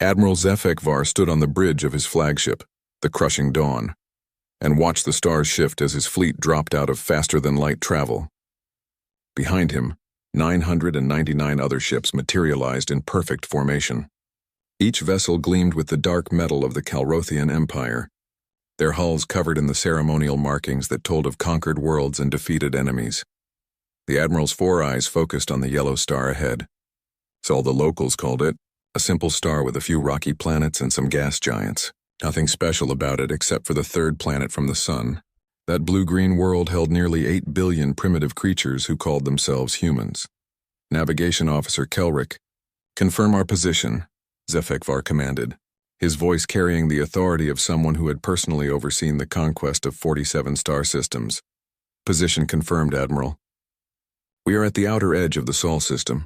Admiral HFY stood on the bridge of his flagship, the Crushing Dawn, and watched the stars shift as his fleet dropped out of faster-than-light travel. Behind him, 999 other ships materialized in perfect formation. Each vessel gleamed with the dark metal of the Calrothian Empire, their hulls covered in the ceremonial markings that told of conquered worlds and defeated enemies. The Admiral's four eyes focused on the yellow star ahead. So the locals called it, a simple star with a few rocky planets and some gas giants. Nothing special about it except for the third planet from the sun. That blue-green world held nearly 8 billion primitive creatures who called themselves humans. Navigation Officer Kelrick, confirm our position, HFY commanded, his voice carrying the authority of someone who had personally overseen the conquest of 47 star systems. Position confirmed, Admiral. We are at the outer edge of the Sol system,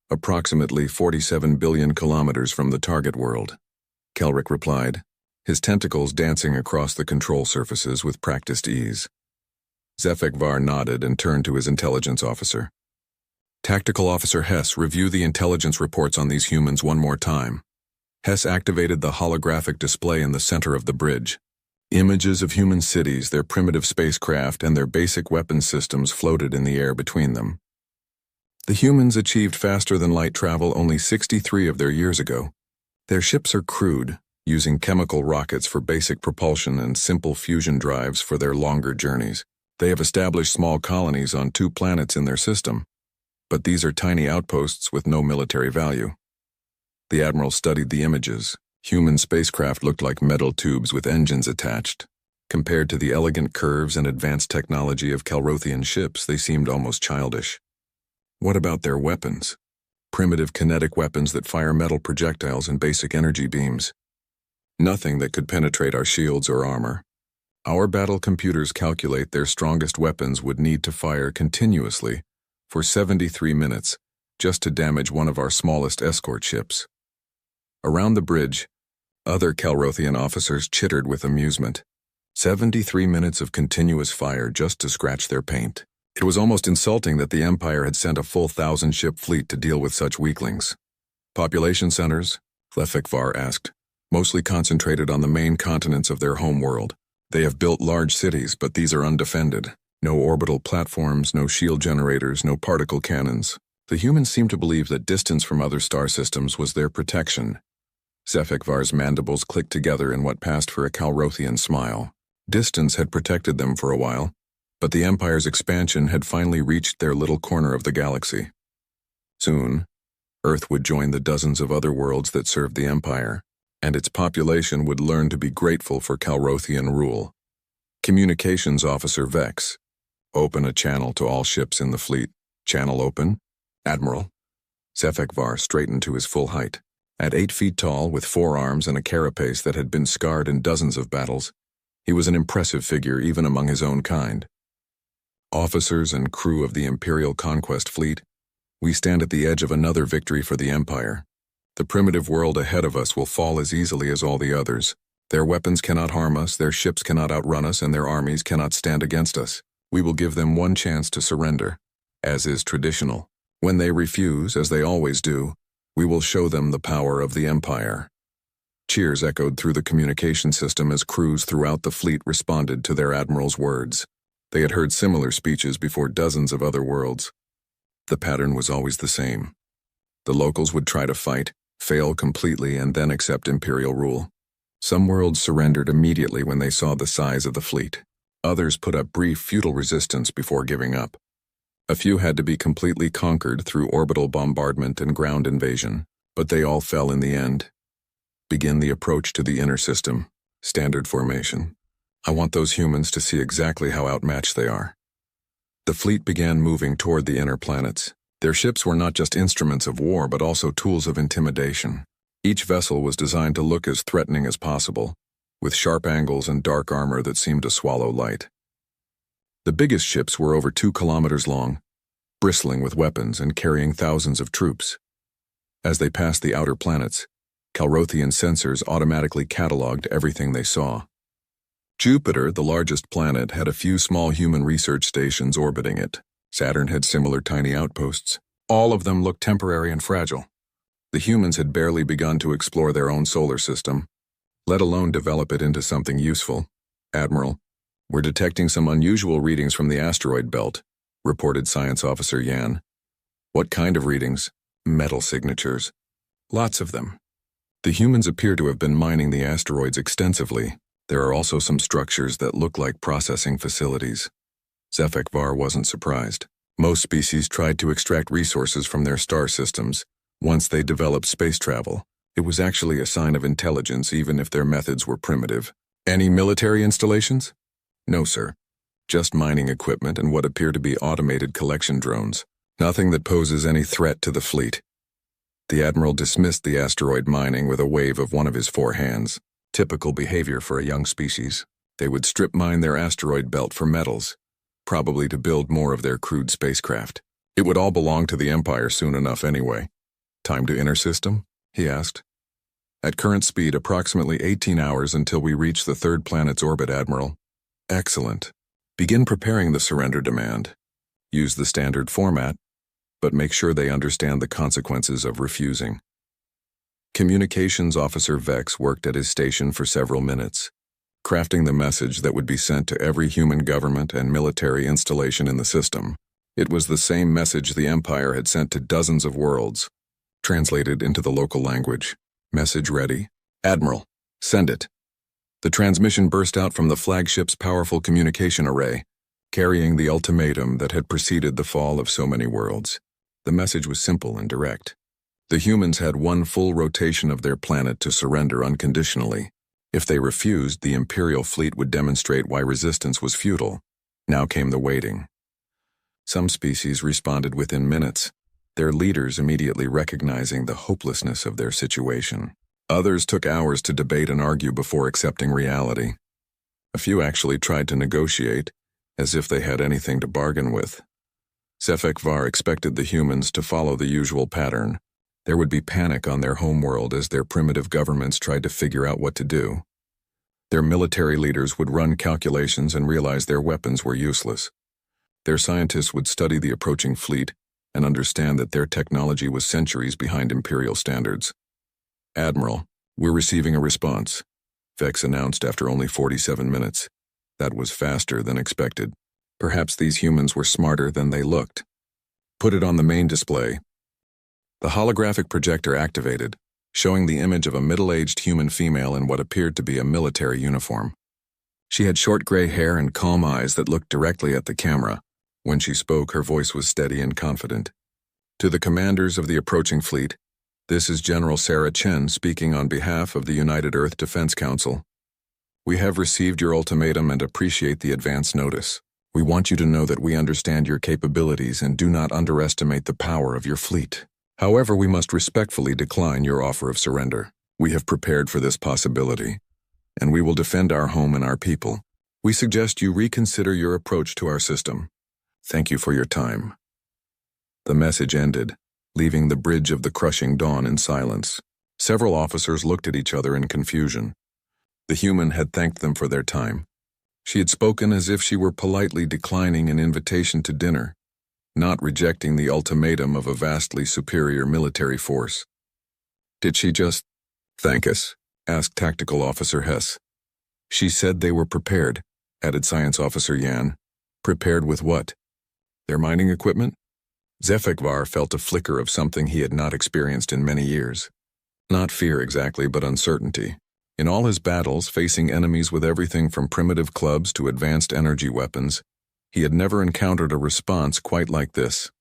approximately 47 billion kilometers from the target world, Kelrick replied, his tentacles dancing across the control surfaces with practiced ease. HFY nodded and turned to his intelligence officer. Tactical Officer Hess, review the intelligence reports on these humans one more time. Hess activated the holographic display in the center of the bridge. Images of human cities, their primitive spacecraft, and their basic weapon systems floated in the air between them. The humans achieved faster-than-light travel only 63 of their years ago. Their ships are crude, using chemical rockets for basic propulsion and simple fusion drives for their longer journeys. They have established small colonies on 2 planets in their system, but these are tiny outposts with no military value. The Admiral studied the images. Human spacecraft looked like metal tubes with engines attached. Compared to the elegant curves and advanced technology of Calrothian ships, they seemed almost childish. What about their weapons? Primitive kinetic weapons that fire metal projectiles and basic energy beams. Nothing that could penetrate our shields or armor. Our battle computers calculate their strongest weapons would need to fire continuously for 73 minutes just to damage one of our smallest escort ships. Around the bridge, other Calrothian officers chittered with amusement. 73 minutes of continuous fire just to scratch their paint. It was almost insulting that the Empire had sent a full 1,000-ship fleet to deal with such weaklings. Population centers? HFY asked, mostly concentrated on the main continents of their homeworld. They have built large cities, but these are undefended. No orbital platforms, no shield generators, no particle cannons. The humans seemed to believe that distance from other star systems was their protection. HFY's mandibles clicked together in what passed for a Calrothian smile. Distance had protected them for a while, but the Empire's expansion had finally reached their little corner of the galaxy. Soon, Earth would join the dozens of other worlds that served the Empire, and its population would learn to be grateful for Calrothian rule. Communications Officer Vex, open a channel to all ships in the fleet. Channel open, Admiral. HFY straightened to his full height. At 8 feet tall, with 4 arms and a carapace that had been scarred in dozens of battles, he was an impressive figure even among his own kind. Officers and crew of the Imperial Conquest Fleet, we stand at the edge of another victory for the Empire. The primitive world ahead of us will fall as easily as all the others. Their weapons cannot harm us, their ships cannot outrun us, and their armies cannot stand against us. We will give them one chance to surrender, as is traditional. When they refuse, as they always do, we will show them the power of the Empire. Cheers echoed through the communication system as crews throughout the fleet responded to their admiral's words. They had heard similar speeches before dozens of other worlds. The pattern was always the same. The locals would try to fight, fail completely, and then accept Imperial rule. Some worlds surrendered immediately when they saw the size of the fleet. Others put up brief, futile resistance before giving up. A few had to be completely conquered through orbital bombardment and ground invasion, but they all fell in the end. Begin the approach to the inner system. Standard formation. I want those humans to see exactly how outmatched they are. The fleet began moving toward the inner planets. Their ships were not just instruments of war, but also tools of intimidation. Each vessel was designed to look as threatening as possible, with sharp angles and dark armor that seemed to swallow light. The biggest ships were over 2 kilometers long, bristling with weapons and carrying thousands of troops. As they passed the outer planets, Calrothian sensors automatically cataloged everything they saw. Jupiter, the largest planet, had a few small human research stations orbiting it. Saturn had similar tiny outposts. All of them looked temporary and fragile. The humans had barely begun to explore their own solar system, let alone develop it into something useful. "Admiral, we're detecting some unusual readings from the asteroid belt," reported Science Officer Yan. "What kind of readings?" "Metal signatures. Lots of them. The humans appear to have been mining the asteroids extensively. There are also some structures that look like processing facilities." HFY wasn't surprised. Most species tried to extract resources from their star systems. Once they developed space travel, it was actually a sign of intelligence even if their methods were primitive. "Any military installations?" "No, sir. Just mining equipment and what appear to be automated collection drones. Nothing that poses any threat to the fleet." The Admiral dismissed the asteroid mining with a wave of one of his four hands. Typical behavior for a young species. They would strip mine their asteroid belt for metals, probably to build more of their crude spacecraft. It would all belong to the Empire soon enough anyway. "Time to enter system?" he asked. "At current speed, approximately 18 hours until we reach the third planet's orbit, Admiral." "Excellent. Begin preparing the surrender demand. Use the standard format, but make sure they understand the consequences of refusing." Communications Officer Vex worked at his station for several minutes, crafting the message that would be sent to every human government and military installation in the system. It was the same message the Empire had sent to dozens of worlds, translated into the local language. "Message ready? Admiral, send it." The transmission burst out from the flagship's powerful communication array, carrying the ultimatum that had preceded the fall of so many worlds. The message was simple and direct. The humans had one full rotation of their planet to surrender unconditionally. If they refused, the Imperial fleet would demonstrate why resistance was futile. Now came the waiting. Some species responded within minutes, their leaders immediately recognizing the hopelessness of their situation. Others took hours to debate and argue before accepting reality. A few actually tried to negotiate, as if they had anything to bargain with. HFY expected the humans to follow the usual pattern. There would be panic on their homeworld as their primitive governments tried to figure out what to do. Their military leaders would run calculations and realize their weapons were useless. Their scientists would study the approaching fleet and understand that their technology was centuries behind Imperial standards. "Admiral, we're receiving a response," Vex announced after only 47 minutes. That was faster than expected. Perhaps these humans were smarter than they looked. "Put it on the main display." The holographic projector activated, showing the image of a middle-aged human female in what appeared to be a military uniform. She had short gray hair and calm eyes that looked directly at the camera. When she spoke, her voice was steady and confident. "To the commanders of the approaching fleet, this is General Sarah Chen speaking on behalf of the United Earth Defense Council. We have received your ultimatum and appreciate the advance notice. We want you to know that we understand your capabilities and do not underestimate the power of your fleet. However, we must respectfully decline your offer of surrender. We have prepared for this possibility, and we will defend our home and our people. We suggest you reconsider your approach to our system. Thank you for your time." The message ended, leaving the bridge of the crushing dawn in silence. Several officers looked at each other in confusion. The human had thanked them for their time. She had spoken as if she were politely declining an invitation to dinner, not rejecting the ultimatum of a vastly superior military force. "Did she just thank us?" asked Tactical Officer Hess. "She said they were prepared," added Science Officer Yan. "Prepared with what? Their mining equipment?" HFY felt a flicker of something he had not experienced in many years. Not fear exactly, but uncertainty. In all his battles, facing enemies with everything from primitive clubs to advanced energy weapons, he had never encountered a response quite like this.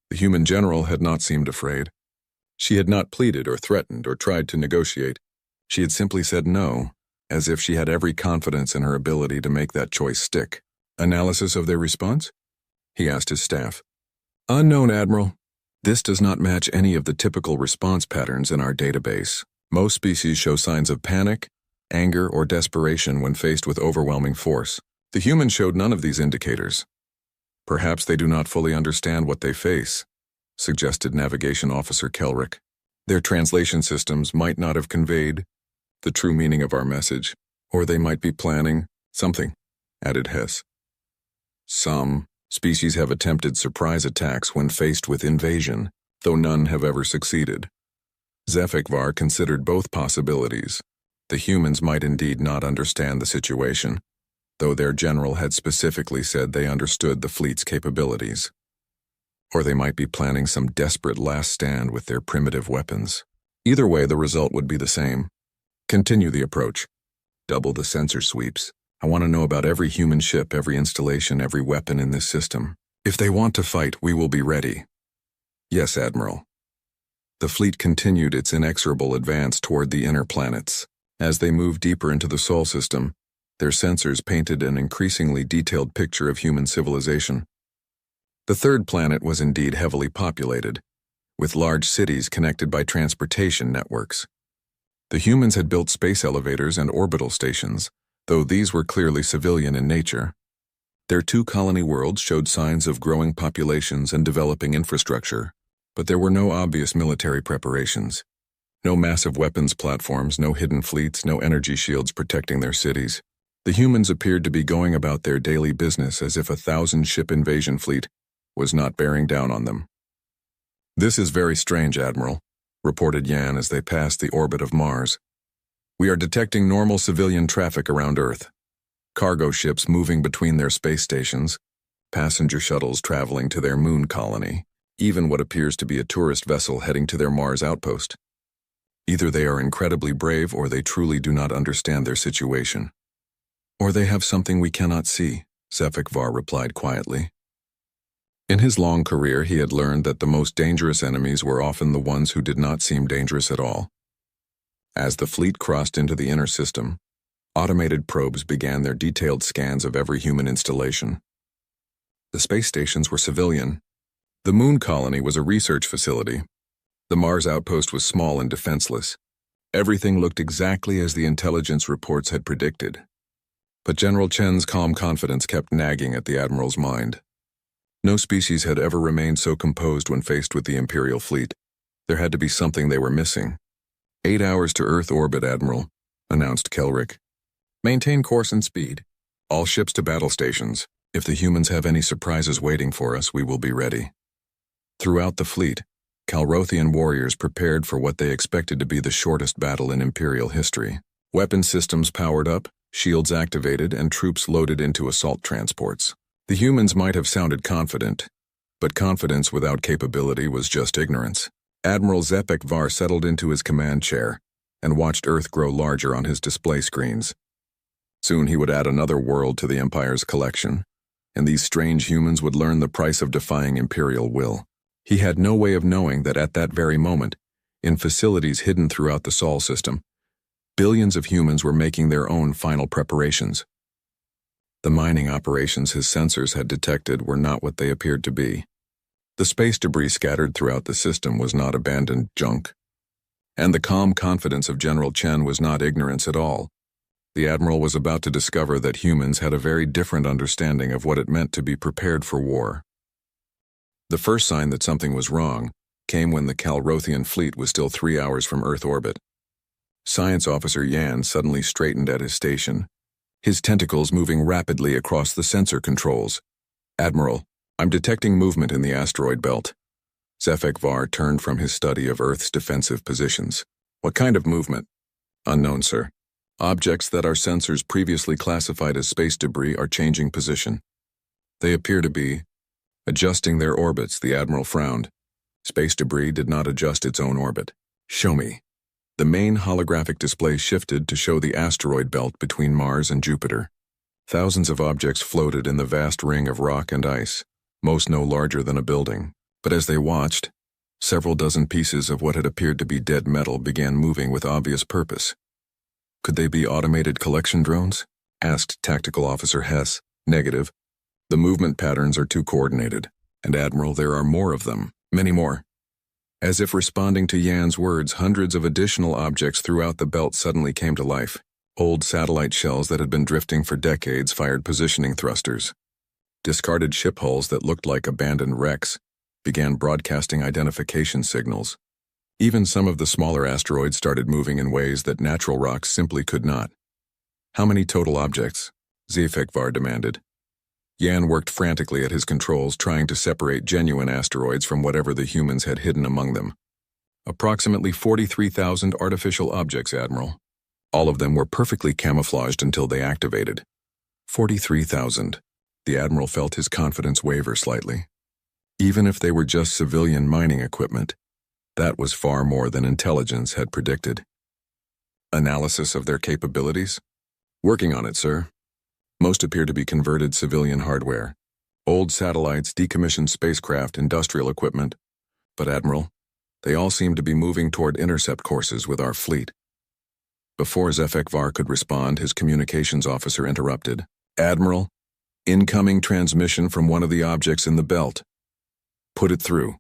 The human general had not seemed afraid. She had not pleaded or threatened or tried to negotiate. She had simply said no, as if she had every confidence in her ability to make that choice stick. "Analysis of their response?" he asked his staff. "Unknown, Admiral. This does not match any of the typical response patterns in our database. Most species show signs of panic, anger, or desperation when faced with overwhelming force. The humans showed none of these indicators." "Perhaps they do not fully understand what they face," suggested Navigation Officer Kelrick. "Their translation systems might not have conveyed the true meaning of our message, or they might be planning something," added Hess. "Some species have attempted surprise attacks when faced with invasion, though none have ever succeeded. HFY considered both possibilities. The humans might indeed not understand the situation, though their general had specifically said they understood the fleet's capabilities. Or they might be planning some desperate last stand with their primitive weapons. Either way, the result would be the same. Continue the approach. Double the sensor sweeps. I want to know about every human ship, every installation, every weapon in this system. If they want to fight, we will be ready. Yes, Admiral. The fleet continued its inexorable advance toward the inner planets. As they moved deeper into the Sol system, their sensors painted an increasingly detailed picture of human civilization. The third planet was indeed heavily populated, with large cities connected by transportation networks. The humans had built space elevators and orbital stations, though these were clearly civilian in nature. Their two colony worlds showed signs of growing populations and developing infrastructure, but there were no obvious military preparations. No massive weapons platforms, no hidden fleets, no energy shields protecting their cities. The humans appeared to be going about their daily business as if a 1,000-ship invasion fleet was not bearing down on them. This is very strange, Admiral, reported Yan as they passed the orbit of Mars. We are detecting normal civilian traffic around Earth. Cargo ships moving between their space stations, passenger shuttles traveling to their moon colony, even what appears to be a tourist vessel heading to their Mars outpost. Either they are incredibly brave or they truly do not understand their situation. Or they have something we cannot see, HFY replied quietly. In his long career, he had learned that the most dangerous enemies were often the ones who did not seem dangerous at all. As the fleet crossed into the inner system, automated probes began their detailed scans of every human installation. The space stations were civilian. The moon colony was a research facility. The Mars outpost was small and defenseless. Everything looked exactly as the intelligence reports had predicted. But General Chen's calm confidence kept nagging at the Admiral's mind. No species had ever remained so composed when faced with the Imperial fleet. There had to be something they were missing. 8 hours to Earth orbit, Admiral, announced Kelrick. Maintain course and speed. All ships to battle stations. If the humans have any surprises waiting for us, we will be ready. Throughout the fleet, Calrothian warriors prepared for what they expected to be the shortest battle in Imperial history. Weapon systems powered up, shields activated, and troops loaded into assault transports. The humans might have sounded confident, but confidence without capability was just ignorance. Admiral HFY settled into his command chair and watched Earth grow larger on his display screens. Soon he would add another world to the Empire's collection, and these strange humans would learn the price of defying Imperial will. He had no way of knowing that at that very moment, in facilities hidden throughout the Sol system, billions of humans were making their own final preparations. The mining operations his sensors had detected were not what they appeared to be. The space debris scattered throughout the system was not abandoned junk. And the calm confidence of General Chen was not ignorance at all. The Admiral was about to discover that humans had a very different understanding of what it meant to be prepared for war. The first sign that something was wrong came when the Calrothian fleet was still 3 hours from Earth orbit. Science Officer Yan suddenly straightened at his station, his tentacles moving rapidly across the sensor controls. Admiral, I'm detecting movement in the asteroid belt. HFY turned from his study of Earth's defensive positions. What kind of movement? Unknown, sir. Objects that our sensors previously classified as space debris are changing position. They appear to be adjusting their orbits, the Admiral frowned. Space debris did not adjust its own orbit. Show me. The main holographic display shifted to show the asteroid belt between Mars and Jupiter. Thousands of objects floated in the vast ring of rock and ice, most no larger than a building. But as they watched, several dozen pieces of what had appeared to be dead metal began moving with obvious purpose. Could they be automated collection drones? Asked Tactical Officer Hess. Negative. The movement patterns are too coordinated. And Admiral, there are more of them. Many more. As if responding to Yan's words, hundreds of additional objects throughout the belt suddenly came to life. Old satellite shells that had been drifting for decades fired positioning thrusters. Discarded ship hulls that looked like abandoned wrecks began broadcasting identification signals. Even some of the smaller asteroids started moving in ways that natural rocks simply could not. How many total objects? HFY demanded. Yan worked frantically at his controls, trying to separate genuine asteroids from whatever the humans had hidden among them. Approximately 43,000 artificial objects, Admiral. All of them were perfectly camouflaged until they activated. 43,000. The Admiral felt his confidence waver slightly. Even if they were just civilian mining equipment, that was far more than intelligence had predicted. Analysis of their capabilities? Working on it, sir. Most appear to be converted civilian hardware. Old satellites, decommissioned spacecraft, industrial equipment. But, Admiral, they all seem to be moving toward intercept courses with our fleet. Before HFY could respond, his communications officer interrupted. Admiral, incoming transmission from one of the objects in the belt. Put it through.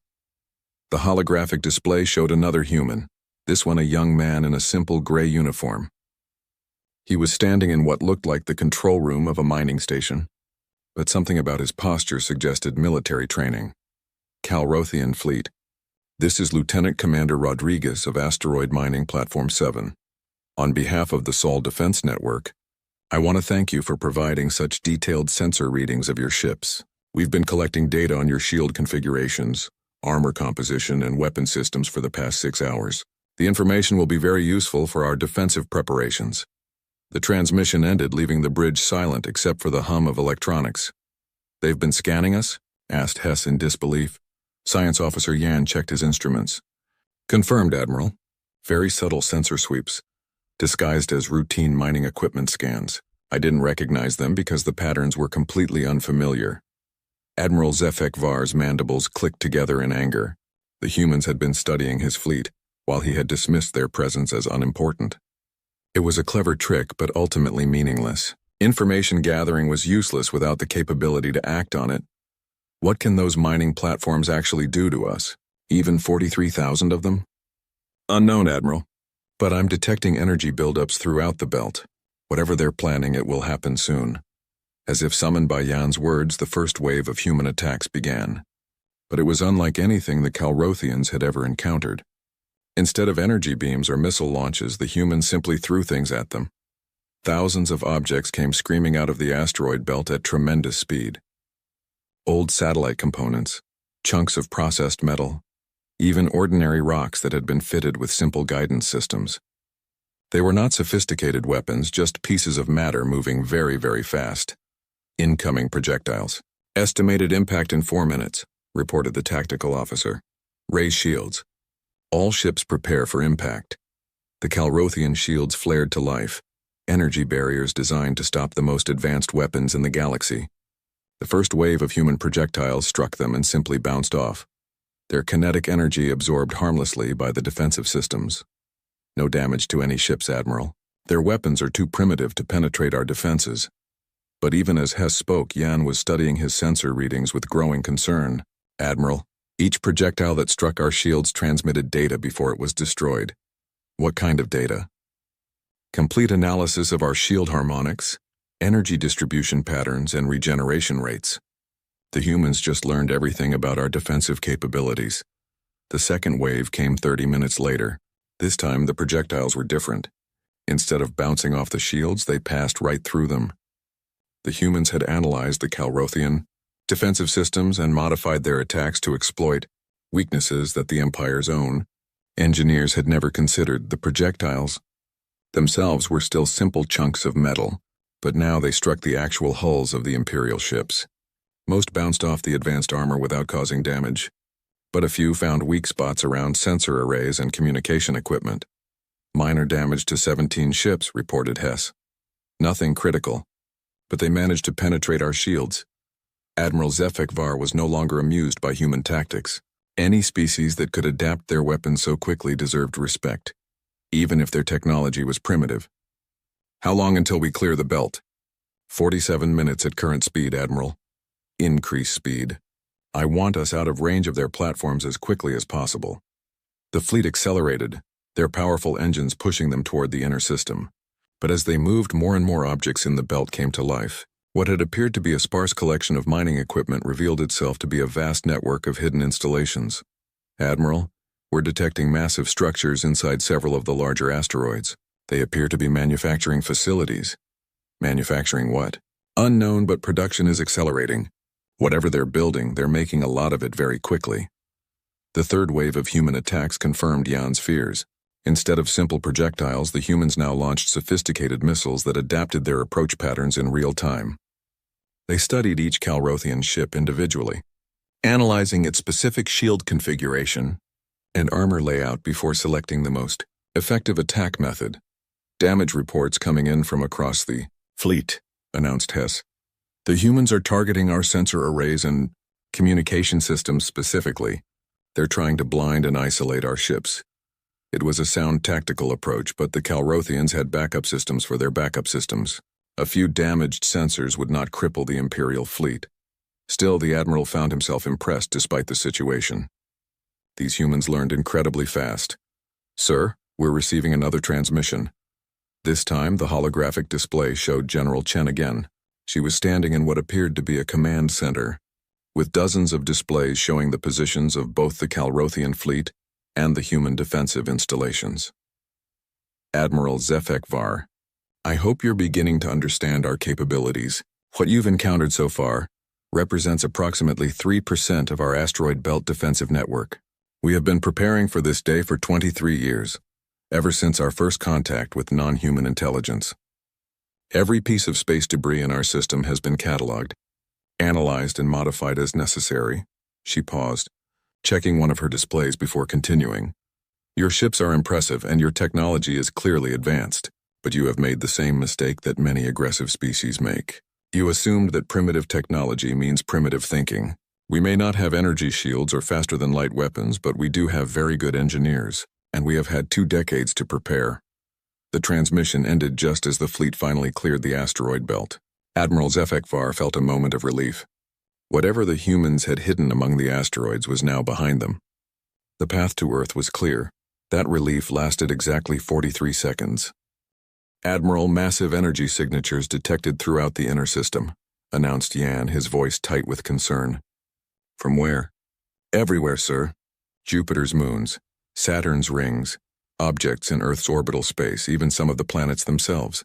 The holographic display showed another human, this one a young man in a simple gray uniform. He was standing in what looked like the control room of a mining station, but something about his posture suggested military training. Calrothian Fleet. This is Lieutenant Commander Rodriguez of Asteroid Mining Platform 7. On behalf of the Sol Defense Network, I want to thank you for providing such detailed sensor readings of your ships. We've been collecting data on your shield configurations, armor composition, and weapon systems for the past 6 hours. The information will be very useful for our defensive preparations. The transmission ended, leaving the bridge silent except for the hum of electronics. They've been scanning us? Asked Hess in disbelief. Science Officer Yan checked his instruments. Confirmed, Admiral. Very subtle sensor sweeps, disguised as routine mining equipment scans. I didn't recognize them because the patterns were completely unfamiliar. Admiral HFY's mandibles clicked together in anger. The humans had been studying his fleet, while he had dismissed their presence as unimportant. It was a clever trick, but ultimately meaningless. Information gathering was useless without the capability to act on it. What can those mining platforms actually do to us? Even 43,000 of them? Unknown, Admiral. But I'm detecting energy buildups throughout the belt. Whatever they're planning, it will happen soon. As if summoned by Yan's words, the first wave of human attacks began. But it was unlike anything the Calrothians had ever encountered. Instead of energy beams or missile launches, the humans simply threw things at them. Thousands of objects came screaming out of the asteroid belt at tremendous speed. Old satellite components, chunks of processed metal, even ordinary rocks that had been fitted with simple guidance systems. They were not sophisticated weapons, just pieces of matter moving very, very fast. Incoming projectiles. Estimated impact in 4 minutes, reported the tactical officer. Raise shields. All ships prepare for impact. The Calrothian shields flared to life, energy barriers designed to stop the most advanced weapons in the galaxy. The first wave of human projectiles struck them and simply bounced off, their kinetic energy absorbed harmlessly by the defensive systems. No damage to any ships, Admiral. Their weapons are too primitive to penetrate our defenses. But even as Hess spoke, Yan was studying his sensor readings with growing concern. Admiral, each projectile that struck our shields transmitted data before it was destroyed. What kind of data? Complete analysis of our shield harmonics, energy distribution patterns, and regeneration rates. The humans just learned everything about our defensive capabilities. The second wave came 30 minutes later. This time, the projectiles were different. Instead of bouncing off the shields, they passed right through them. The humans had analyzed the Calrothian defensive systems and modified their attacks to exploit weaknesses that the Empire's own engineers had never considered. The projectiles themselves were still simple chunks of metal, but now they struck the actual hulls of the Imperial ships. Most bounced off the advanced armor without causing damage, but a few found weak spots around sensor arrays and communication equipment. Minor damage to 17 ships, reported Hess. Nothing critical, but they managed to penetrate our shields. Admiral HFY was no longer amused by human tactics. Any species that could adapt their weapons so quickly deserved respect, even if their technology was primitive. How long until we clear the belt? 47 minutes at current speed, Admiral. Increase speed. I want us out of range of their platforms as quickly as possible. The fleet accelerated, their powerful engines pushing them toward the inner system. But as they moved, more and more objects in the belt came to life. What had appeared to be a sparse collection of mining equipment revealed itself to be a vast network of hidden installations. Admiral, we're detecting massive structures inside several of the larger asteroids. They appear to be manufacturing facilities. Manufacturing what? Unknown, but production is accelerating. Whatever they're building, they're making a lot of it very quickly. The third wave of human attacks confirmed Jan's fears. Instead of simple projectiles, the humans now launched sophisticated missiles that adapted their approach patterns in real time. They studied each Calrothian ship individually, analyzing its specific shield configuration and armor layout before selecting the most effective attack method. Damage reports coming in from across the fleet, announced Hess. The humans are targeting our sensor arrays and communication systems specifically. They're trying to blind and isolate our ships. It was a sound tactical approach, but the Calrothians had backup systems for their backup systems. A few damaged sensors would not cripple the Imperial fleet. Still, the Admiral found himself impressed despite the situation. These humans learned incredibly fast. Sir, we're receiving another transmission. This time, the holographic display showed General Chen again. She was standing in what appeared to be a command center, with dozens of displays showing the positions of both the Calrothian fleet and the human defensive installations. Admiral HFY, I hope you're beginning to understand our capabilities. What you've encountered so far represents approximately 3% of our asteroid belt defensive network. We have been preparing for this day for 23 years, ever since our first contact with non-human intelligence. Every piece of space debris in our system has been cataloged, analyzed and modified as necessary. She paused, checking one of her displays before continuing. Your ships are impressive and your technology is clearly advanced, but you have made the same mistake that many aggressive species make. You assumed that primitive technology means primitive thinking. We may not have energy shields or faster-than-light weapons, but we do have very good engineers, and we have had 2 decades to prepare. The transmission ended just as the fleet finally cleared the asteroid belt. Admiral HFY felt a moment of relief. Whatever the humans had hidden among the asteroids was now behind them. The path to Earth was clear. That relief lasted exactly 43 seconds. Admiral, massive energy signatures detected throughout the inner system, announced Yan, his voice tight with concern. From where? Everywhere, sir. Jupiter's moons, Saturn's rings, objects in Earth's orbital space, even some of the planets themselves.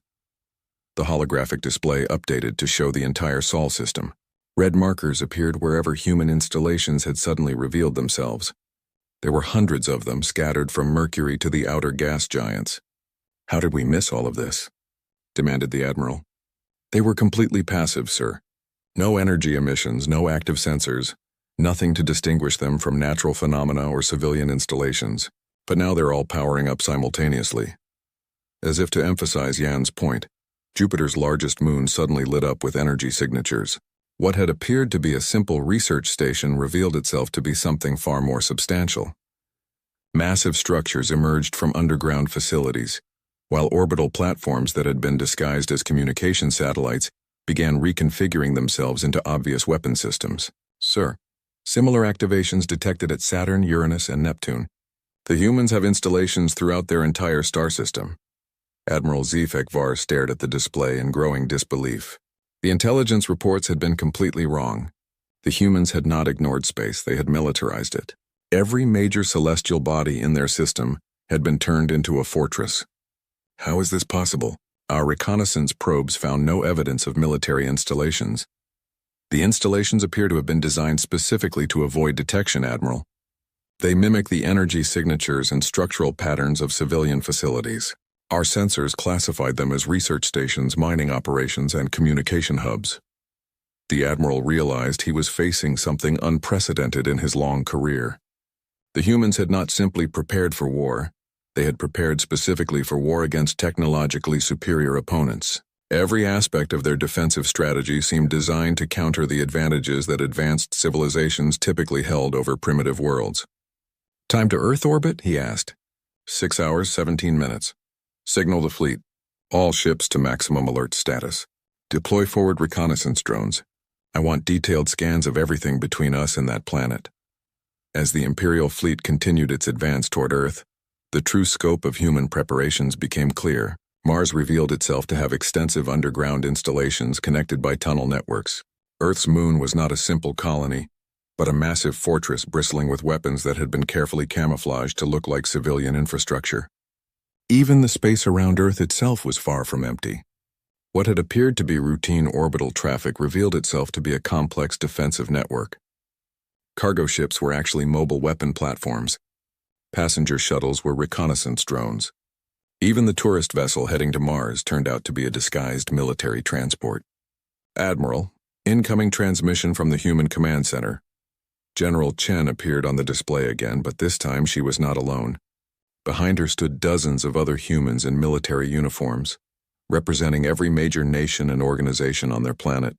The holographic display updated to show the entire Sol system. Red markers appeared wherever human installations had suddenly revealed themselves. There were hundreds of them scattered from Mercury to the outer gas giants. How did we miss all of this? Demanded the Admiral. They were completely passive, sir. No energy emissions, no active sensors, nothing to distinguish them from natural phenomena or civilian installations. But now they're all powering up simultaneously. As if to emphasize Yan's point, Jupiter's largest moon suddenly lit up with energy signatures. What had appeared to be a simple research station revealed itself to be something far more substantial. Massive structures emerged from underground facilities, while orbital platforms that had been disguised as communication satellites began reconfiguring themselves into obvious weapon systems. Sir, similar activations detected at Saturn, Uranus, and Neptune. The humans have installations throughout their entire star system. Admiral HFY stared at the display in growing disbelief. The intelligence reports had been completely wrong. The humans had not ignored space, they had militarized it. Every major celestial body in their system had been turned into a fortress. How is this possible? Our reconnaissance probes found no evidence of military installations. The installations appear to have been designed specifically to avoid detection, Admiral. They mimic the energy signatures and structural patterns of civilian facilities. Our sensors classified them as research stations, mining operations, and communication hubs. The Admiral realized he was facing something unprecedented in his long career. The humans had not simply prepared for war, they had prepared specifically for war against technologically superior opponents. Every aspect of their defensive strategy seemed designed to counter the advantages that advanced civilizations typically held over primitive worlds. Time to Earth orbit? He asked. 6 hours, 17 minutes. Signal the fleet. All ships to maximum alert status. Deploy forward reconnaissance drones. I want detailed scans of everything between us and that planet. As the Imperial fleet continued its advance toward Earth, the true scope of human preparations became clear. Mars revealed itself to have extensive underground installations connected by tunnel networks. Earth's moon was not a simple colony, but a massive fortress bristling with weapons that had been carefully camouflaged to look like civilian infrastructure. Even the space around Earth itself was far from empty. What had appeared to be routine orbital traffic revealed itself to be a complex defensive network. Cargo ships were actually mobile weapon platforms. Passenger shuttles were reconnaissance drones. Even the tourist vessel heading to Mars turned out to be a disguised military transport. Admiral, incoming transmission from the Human Command Center. General Chen appeared on the display again, but this time she was not alone. Behind her stood dozens of other humans in military uniforms, representing every major nation and organization on their planet.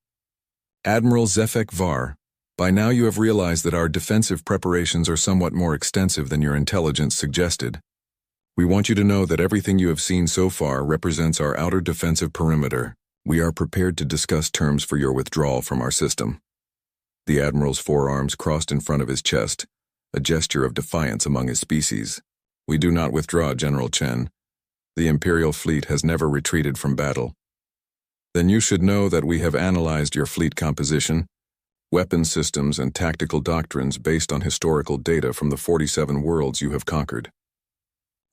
Admiral HFY, by now you have realized that our defensive preparations are somewhat more extensive than your intelligence suggested. We want you to know that everything you have seen so far represents our outer defensive perimeter. We are prepared to discuss terms for your withdrawal from our system. The Admiral's forearms crossed in front of his chest, a gesture of defiance among his species. We do not withdraw, General Chen. The Imperial fleet has never retreated from battle. Then you should know that we have analyzed your fleet composition, weapon systems, and tactical doctrines based on historical data from the 47 worlds you have conquered.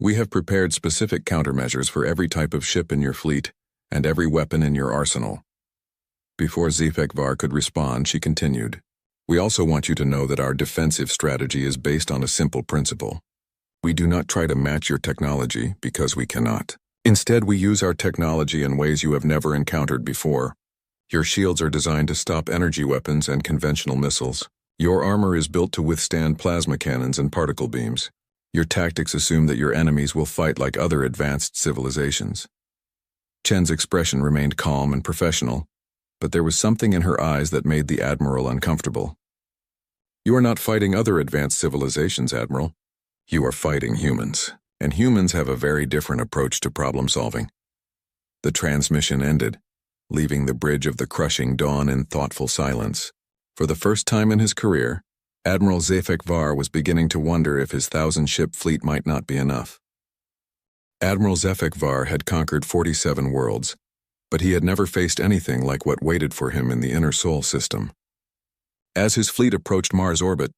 We have prepared specific countermeasures for every type of ship in your fleet and every weapon in your arsenal. Before HFY could respond, she continued, We also want you to know that our defensive strategy is based on a simple principle. We do not try to match your technology because we cannot. Instead, we use our technology in ways you have never encountered before. Your shields are designed to stop energy weapons and conventional missiles. Your armor is built to withstand plasma cannons and particle beams. Your tactics assume that your enemies will fight like other advanced civilizations. Chen's expression remained calm and professional, but there was something in her eyes that made the Admiral uncomfortable. You are not fighting other advanced civilizations, Admiral. You are fighting humans, and humans have a very different approach to problem solving. The transmission ended, leaving the bridge of the crushing dawn in thoughtful silence. For the first time in his career, Admiral HFY was beginning to wonder if his 1,000-ship fleet might not be enough. Admiral HFY had conquered 47 worlds, but he had never faced anything like what waited for him in the inner Sol system. As his fleet approached Mars orbit,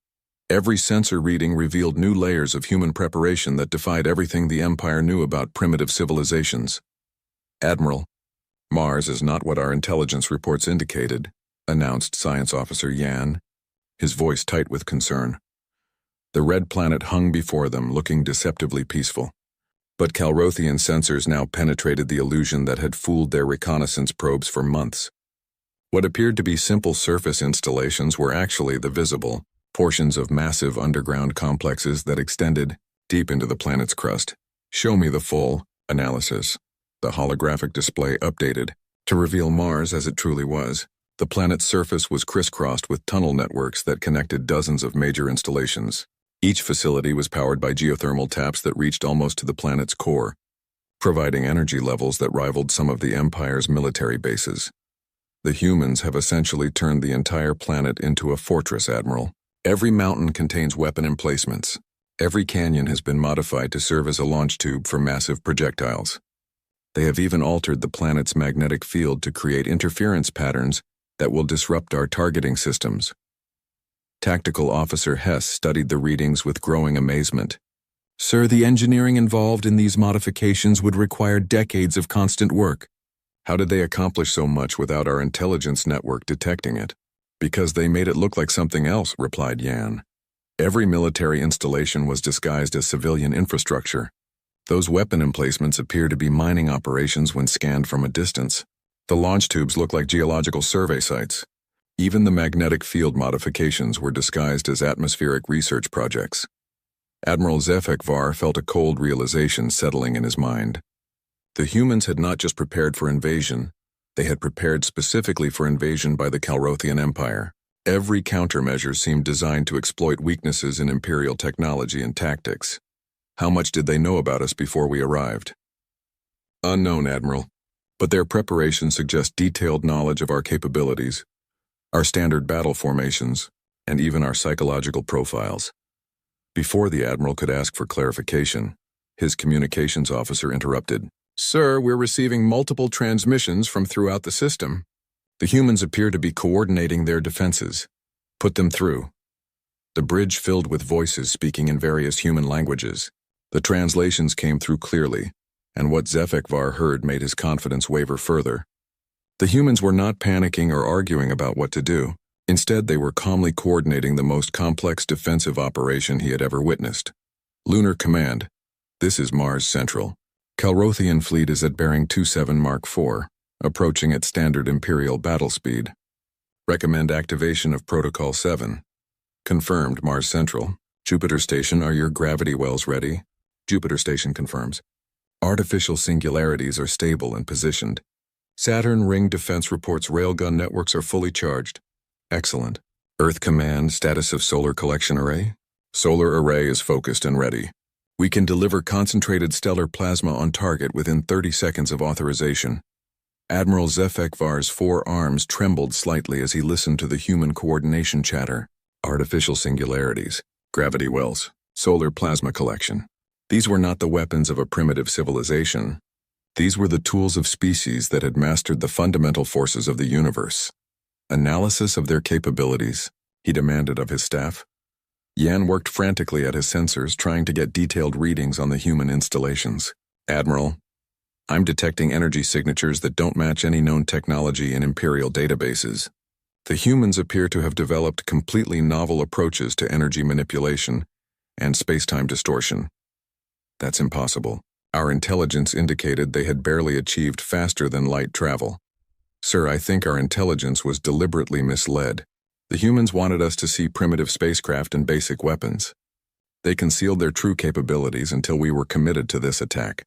every sensor reading revealed new layers of human preparation that defied everything the Empire knew about primitive civilizations. Admiral, Mars is not what our intelligence reports indicated, announced Science Officer Yan, his voice tight with concern. The red planet hung before them, looking deceptively peaceful. But Calrothian sensors now penetrated the illusion that had fooled their reconnaissance probes for months. What appeared to be simple surface installations were actually the visible portions of massive underground complexes that extended deep into the planet's crust. Show me the full analysis. The holographic display updated to reveal Mars as it truly was. The planet's surface was crisscrossed with tunnel networks that connected dozens of major installations. Each facility was powered by geothermal taps that reached almost to the planet's core, providing energy levels that rivaled some of the Empire's military bases. The humans have essentially turned the entire planet into a fortress, Admiral. Every mountain contains weapon emplacements. Every canyon has been modified to serve as a launch tube for massive projectiles. They have even altered the planet's magnetic field to create interference patterns that will disrupt our targeting systems. Tactical Officer Hess studied the readings with growing amazement. Sir, the engineering involved in these modifications would require decades of constant work. How did they accomplish so much without our intelligence network detecting it? Because they made it look like something else, replied Yan. Every military installation was disguised as civilian infrastructure. Those weapon emplacements appear to be mining operations when scanned from a distance. The launch tubes look like geological survey sites. Even the magnetic field modifications were disguised as atmospheric research projects. Admiral HFY felt a cold realization settling in his mind. The humans had not just prepared for invasion, they had prepared specifically for invasion by the Calrothian Empire. Every countermeasure seemed designed to exploit weaknesses in Imperial technology and tactics. How much did they know about us before we arrived? Unknown, Admiral, but their preparations suggest detailed knowledge of our capabilities, our standard battle formations, and even our psychological profiles. Before the Admiral could ask for clarification, his communications officer interrupted. Sir, we're receiving multiple transmissions from throughout the system. The humans appear to be coordinating their defenses. Put them through. The bridge filled with voices speaking in various human languages. The translations came through clearly, and what HFY heard made his confidence waver further. The humans were not panicking or arguing about what to do. Instead, they were calmly coordinating the most complex defensive operation he had ever witnessed. Lunar Command. This is Mars Central. Calrothian fleet is at bearing 27 Mark IV, approaching at standard Imperial battle speed. Recommend activation of Protocol 7. Confirmed, Mars Central. Jupiter Station, are your gravity wells ready? Jupiter Station confirms. Artificial singularities are stable and positioned. Saturn Ring Defense reports railgun networks are fully charged. Excellent. Earth Command, status of Solar Collection Array? Solar Array is focused and ready. We can deliver concentrated stellar plasma on target within 30 seconds of authorization. Admiral HFY's 4 arms trembled slightly as he listened to the human coordination chatter. Artificial singularities, gravity wells, solar plasma collection. These were not the weapons of a primitive civilization. These were the tools of species that had mastered the fundamental forces of the universe. Analysis of their capabilities, he demanded of his staff. Yan worked frantically at his sensors, trying to get detailed readings on the human installations. Admiral, I'm detecting energy signatures that don't match any known technology in Imperial databases. The humans appear to have developed completely novel approaches to energy manipulation and space-time distortion. That's impossible. Our intelligence indicated they had barely achieved faster-than-light travel. Sir, I think our intelligence was deliberately misled. The humans wanted us to see primitive spacecraft and basic weapons. They concealed their true capabilities until we were committed to this attack.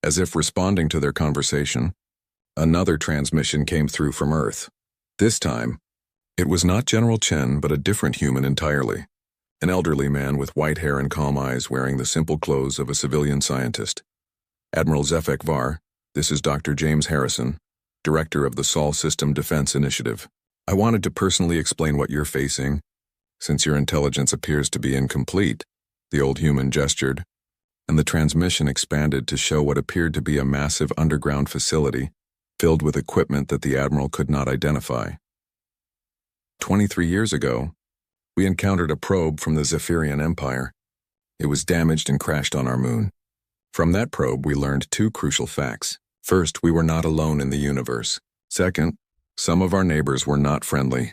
As if responding to their conversation, another transmission came through from Earth. This time, it was not General Chen, but a different human entirely. An elderly man with white hair and calm eyes wearing the simple clothes of a civilian scientist. Admiral HFY, this is Dr. James Harrison, Director of the Sol System Defense Initiative. I wanted to personally explain what you're facing, since your intelligence appears to be incomplete. The old human gestured, and the transmission expanded to show what appeared to be a massive underground facility filled with equipment that the Admiral could not identify. 23 years ago, we encountered a probe from the Zephyrian Empire. It was damaged and crashed on our moon. From that probe, we learned 2 crucial facts. First, we were not alone in the universe. Second, some of our neighbors were not friendly.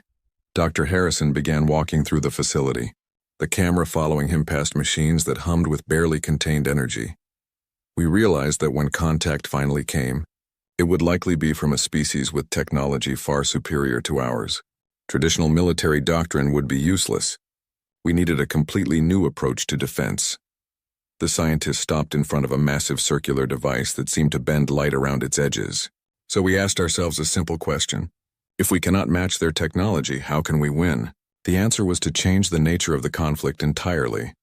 Dr. Harrison began walking through the facility, the camera following him past machines that hummed with barely contained energy. We realized that when contact finally came, it would likely be from a species with technology far superior to ours. Traditional military doctrine would be useless. We needed a completely new approach to defense. The scientists stopped in front of a massive circular device that seemed to bend light around its edges. So we asked ourselves a simple question. If we cannot match their technology, how can we win? The answer was to change the nature of the conflict entirely.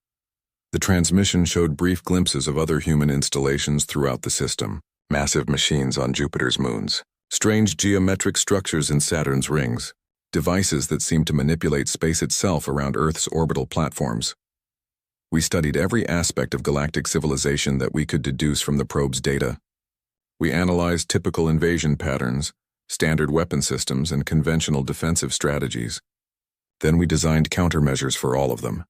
The transmission showed brief glimpses of other human installations throughout the system. Massive machines on Jupiter's moons. Strange geometric structures in Saturn's rings. Devices that seemed to manipulate space itself around Earth's orbital platforms. We studied every aspect of galactic civilization that we could deduce from the probe's data. We analyzed typical invasion patterns, standard weapon systems, and conventional defensive strategies. Then we designed countermeasures for all of them.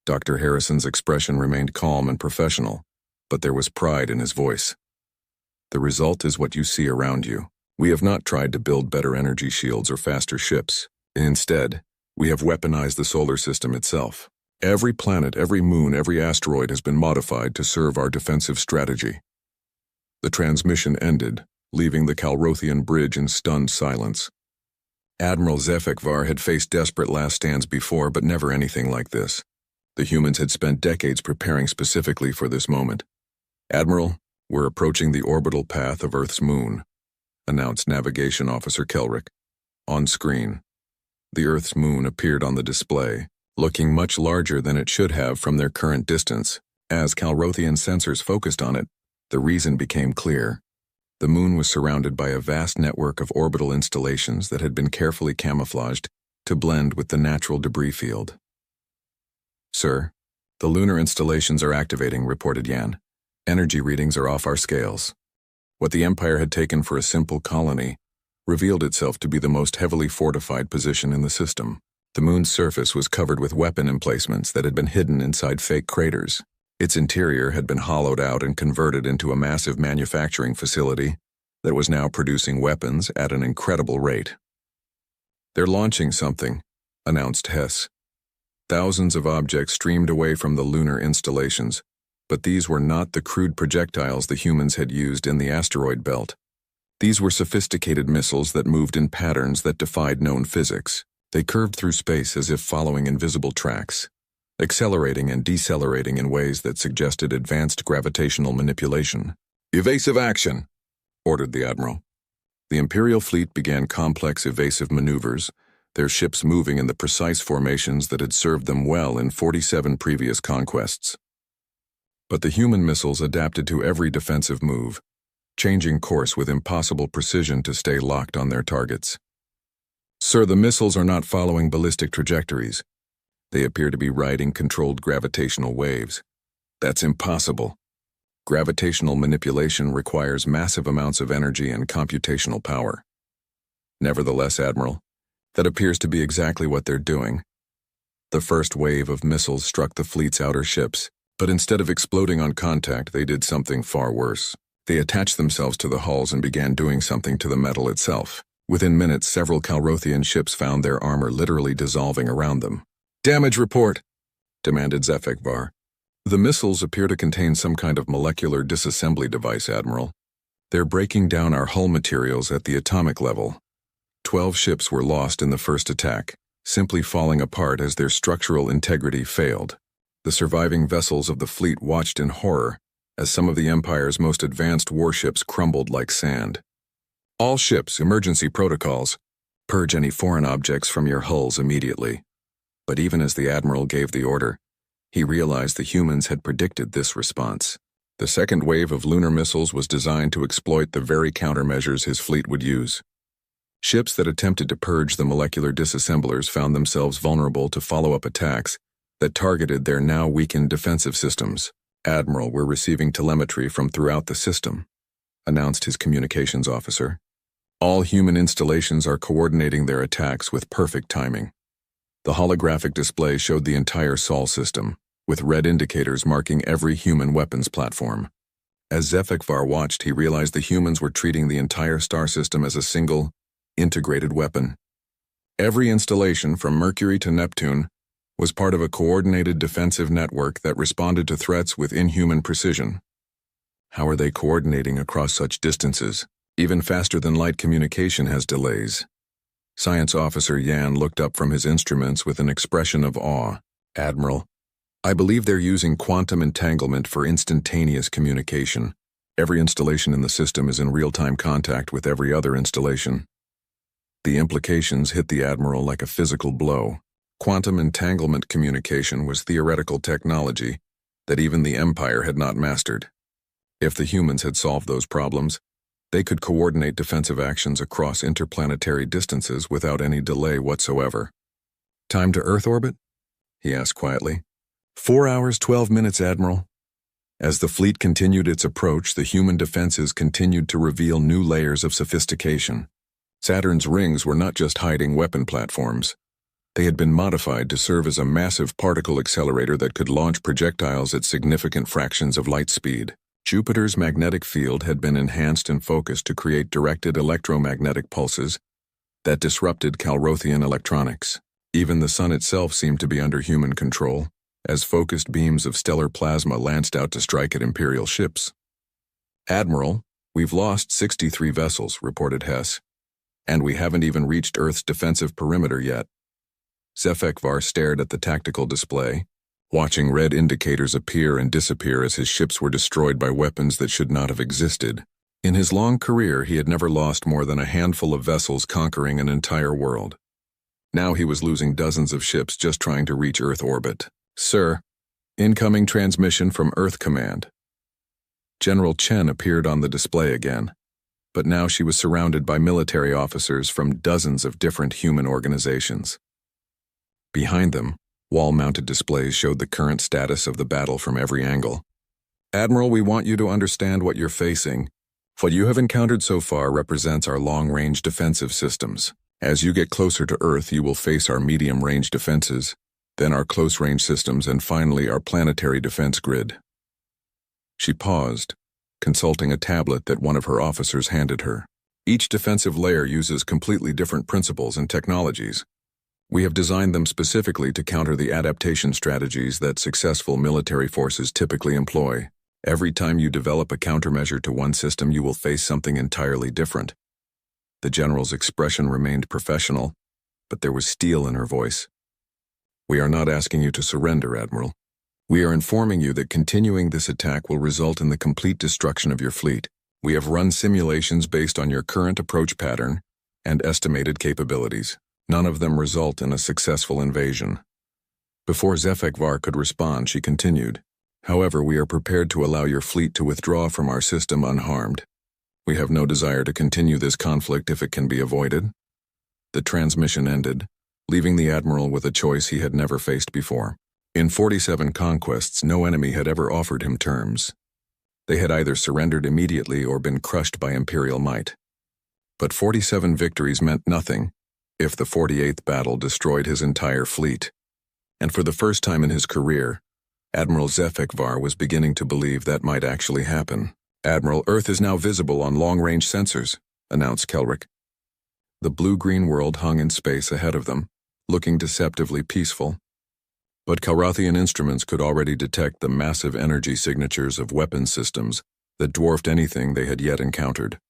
Dr. Harrison's expression remained calm and professional, but there was pride in his voice. The result is what you see around you. We have not tried to build better energy shields or faster ships. Instead, we have weaponized the solar system itself. Every planet, every moon, every asteroid has been modified to serve our defensive strategy. The transmission ended, leaving the Calrothian bridge in stunned silence. Admiral HFY had faced desperate last stands before, but never anything like this. The humans had spent decades preparing specifically for this moment. Admiral, we're approaching the orbital path of Earth's moon, announced Navigation Officer Kelrick. On screen, the Earth's moon appeared on the display, looking much larger than it should have from their current distance. As Calrothian sensors focused on it, the reason became clear. The moon was surrounded by a vast network of orbital installations that had been carefully camouflaged to blend with the natural debris field. Sir, the lunar installations are activating, reported Yan. Energy readings are off our scales. What the Empire had taken for a simple colony revealed itself to be the most heavily fortified position in the system. The moon's surface was covered with weapon emplacements that had been hidden inside fake craters. Its interior had been hollowed out and converted into a massive manufacturing facility that was now producing weapons at an incredible rate. "They're launching something," announced Hess. Thousands of objects streamed away from the lunar installations, but these were not the crude projectiles the humans had used in the asteroid belt. These were sophisticated missiles that moved in patterns that defied known physics. They curved through space as if following invisible tracks, accelerating and decelerating in ways that suggested advanced gravitational manipulation. "Evasive action," ordered the admiral. The Imperial fleet began complex evasive maneuvers, their ships moving in the precise formations that had served them well in 47 previous conquests. But the human missiles adapted to every defensive move, changing course with impossible precision to stay locked on their targets. "Sir, the missiles are not following ballistic trajectories. They appear to be riding controlled gravitational waves. That's impossible. Gravitational manipulation requires massive amounts of energy and computational power." "Nevertheless, Admiral, that appears to be exactly what they're doing." The first wave of missiles struck the fleet's outer ships, but instead of exploding on contact, they did something far worse. They attached themselves to the hulls and began doing something to the metal itself. Within minutes, several Calrothian ships found their armor literally dissolving around them. "Damage report," demanded HFY. "The missiles appear to contain some kind of molecular disassembly device, Admiral. They're breaking down our hull materials at the atomic level. 12 ships were lost in the first attack, simply falling apart as their structural integrity failed. The surviving vessels of the fleet watched in horror as some of the Empire's most advanced warships crumbled like sand. All ships, emergency protocols. Purge any foreign objects from your hulls immediately." But even as the Admiral gave the order, he realized the humans had predicted this response. The second wave of lunar missiles was designed to exploit the very countermeasures his fleet would use. Ships that attempted to purge the molecular disassemblers found themselves vulnerable to follow-up attacks that targeted their now weakened defensive systems. "Admiral, we're receiving telemetry from throughout the system," announced his communications officer. "All human installations are coordinating their attacks with perfect timing." The holographic display showed the entire Sol system, with red indicators marking every human weapons platform. As HFY watched, he realized the humans were treating the entire star system as a single, integrated weapon. Every installation, from Mercury to Neptune, was part of a coordinated defensive network that responded to threats with inhuman precision. How are they coordinating across such distances? Even faster-than-light communication has delays. Science Officer Yan looked up from his instruments with an expression of awe. "Admiral, I believe they're using quantum entanglement for instantaneous communication. Every installation in the system is in real-time contact with every other installation." The implications hit the Admiral like a physical blow. Quantum entanglement communication was theoretical technology that even the Empire had not mastered. If the humans had solved those problems, they could coordinate defensive actions across interplanetary distances without any delay whatsoever. "Time to Earth orbit?" he asked quietly. 4 hours, 12 minutes, Admiral." As the fleet continued its approach, the human defenses continued to reveal new layers of sophistication. Saturn's rings were not just hiding weapon platforms. They had been modified to serve as a massive particle accelerator that could launch projectiles at significant fractions of light speed. Jupiter's magnetic field had been enhanced and focused to create directed electromagnetic pulses that disrupted Calrothian electronics. Even the sun itself seemed to be under human control, as focused beams of stellar plasma lanced out to strike at Imperial ships. "Admiral, we've lost 63 vessels," reported Hess. "And we haven't even reached Earth's defensive perimeter yet." HFY stared at the tactical display, watching red indicators appear and disappear as his ships were destroyed by weapons that should not have existed. In his long career, he had never lost more than a handful of vessels conquering an entire world. Now he was losing dozens of ships just trying to reach Earth orbit. "Sir, incoming transmission from Earth Command." General Chen appeared on the display again, but now she was surrounded by military officers from dozens of different human organizations. Behind them, wall-mounted displays showed the current status of the battle from every angle. "Admiral, we want you to understand what you're facing. What you have encountered so far represents our long-range defensive systems. As you get closer to Earth, you will face our medium-range defenses, then our close-range systems, and finally our planetary defense grid." She paused, consulting a tablet that one of her officers handed her. Each defensive layer uses completely different principles and technologies. We have designed them specifically to counter the adaptation strategies that successful military forces typically employ. Every time you develop a countermeasure to one system, you will face something entirely different. The general's expression remained professional, but there was steel in her voice. We are not asking you to surrender, Admiral. We are informing you that continuing this attack will result in the complete destruction of your fleet. We have run simulations based on your current approach pattern and estimated capabilities. None of them result in a successful invasion. Before HFY could respond, she continued, "However, we are prepared to allow your fleet to withdraw from our system unharmed. We have no desire to continue this conflict if it can be avoided." The transmission ended, leaving the Admiral with a choice he had never faced before. In 47 conquests, no enemy had ever offered him terms. They had either surrendered immediately or been crushed by Imperial might. But 47 victories meant nothing if the 48th battle destroyed his entire fleet. And for the first time in his career, Admiral HFY was beginning to believe that might actually happen. "Admiral, Earth is now visible on long-range sensors," announced Kelrick. The blue-green world hung in space ahead of them, looking deceptively peaceful. But Calrathian instruments could already detect the massive energy signatures of weapon systems that dwarfed anything they had yet encountered.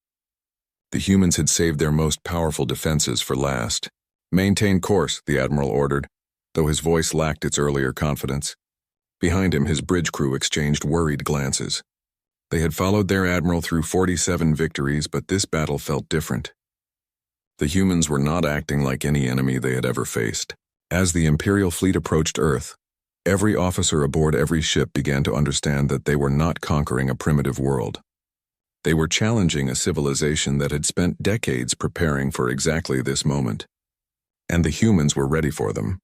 The humans had saved their most powerful defenses for last. "Maintain course," the Admiral ordered, though his voice lacked its earlier confidence. Behind him, his bridge crew exchanged worried glances. They had followed their Admiral through 47 victories, but this battle felt different. The humans were not acting like any enemy they had ever faced. As the Imperial fleet approached Earth, every officer aboard every ship began to understand that they were not conquering a primitive world. They were challenging a civilization that had spent decades preparing for exactly this moment. And the humans were ready for them.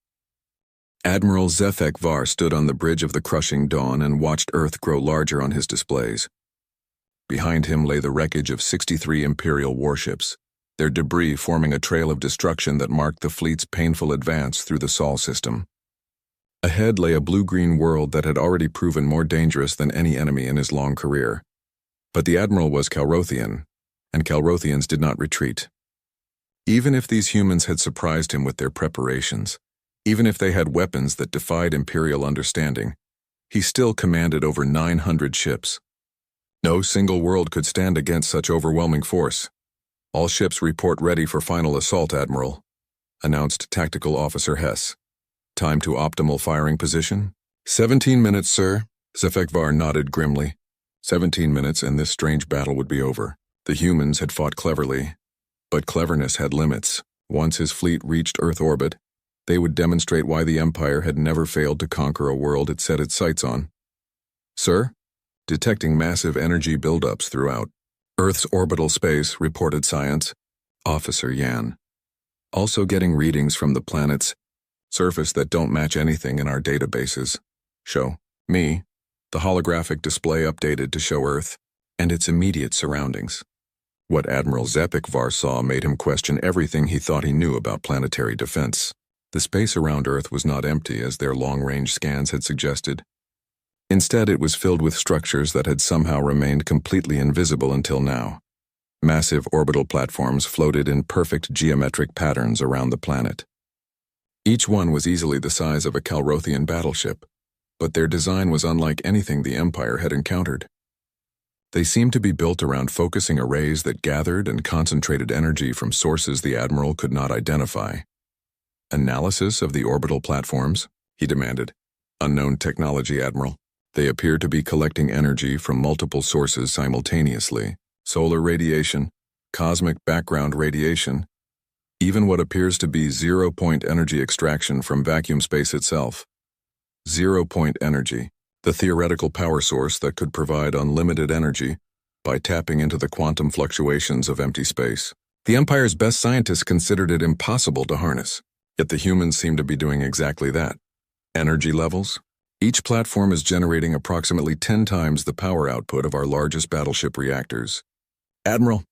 Admiral HFY stood on the bridge of the crushing dawn and watched Earth grow larger on his displays. Behind him lay the wreckage of 63 Imperial warships, their debris forming a trail of destruction that marked the fleet's painful advance through the Sol system. Ahead lay a blue-green world that had already proven more dangerous than any enemy in his long career. But the Admiral was Calrathian, and Calrathians did not retreat. Even if these humans had surprised him with their preparations, even if they had weapons that defied Imperial understanding, he still commanded over 900 ships. No single world could stand against such overwhelming force. "All ships report ready for final assault, Admiral," announced Tactical Officer Hess. "Time to optimal firing position?" 17 minutes, sir," HFY nodded grimly. 17 minutes and this strange battle would be over. The humans had fought cleverly, but cleverness had limits. Once his fleet reached Earth orbit, they would demonstrate why the Empire had never failed to conquer a world it set its sights on. "Sir?" "Detecting massive energy buildups throughout Earth's orbital space," reported Science Officer Yan. "Also getting readings from the planet's surface that don't match anything in our databases. Show me." The holographic display updated to show Earth and its immediate surroundings. What Admiral HFY saw made him question everything he thought he knew about planetary defense. The space around Earth was not empty as their long-range scans had suggested. Instead, it was filled with structures that had somehow remained completely invisible until now. Massive orbital platforms floated in perfect geometric patterns around the planet. Each one was easily the size of a Calrathian battleship, but their design was unlike anything the Empire had encountered. They seemed to be built around focusing arrays that gathered and concentrated energy from sources the Admiral could not identify. "Analysis of the orbital platforms?" he demanded. "Unknown technology, Admiral. They appear to be collecting energy from multiple sources simultaneously. Solar radiation, cosmic background radiation, even what appears to be zero-point energy extraction from vacuum space itself. Zero-point energy, the theoretical power source that could provide unlimited energy by tapping into the quantum fluctuations of empty space. The Empire's best scientists considered it impossible to harness, yet the humans seem to be doing exactly that. Energy levels? Each platform is generating approximately 10 times the power output of our largest battleship reactors. Admiral,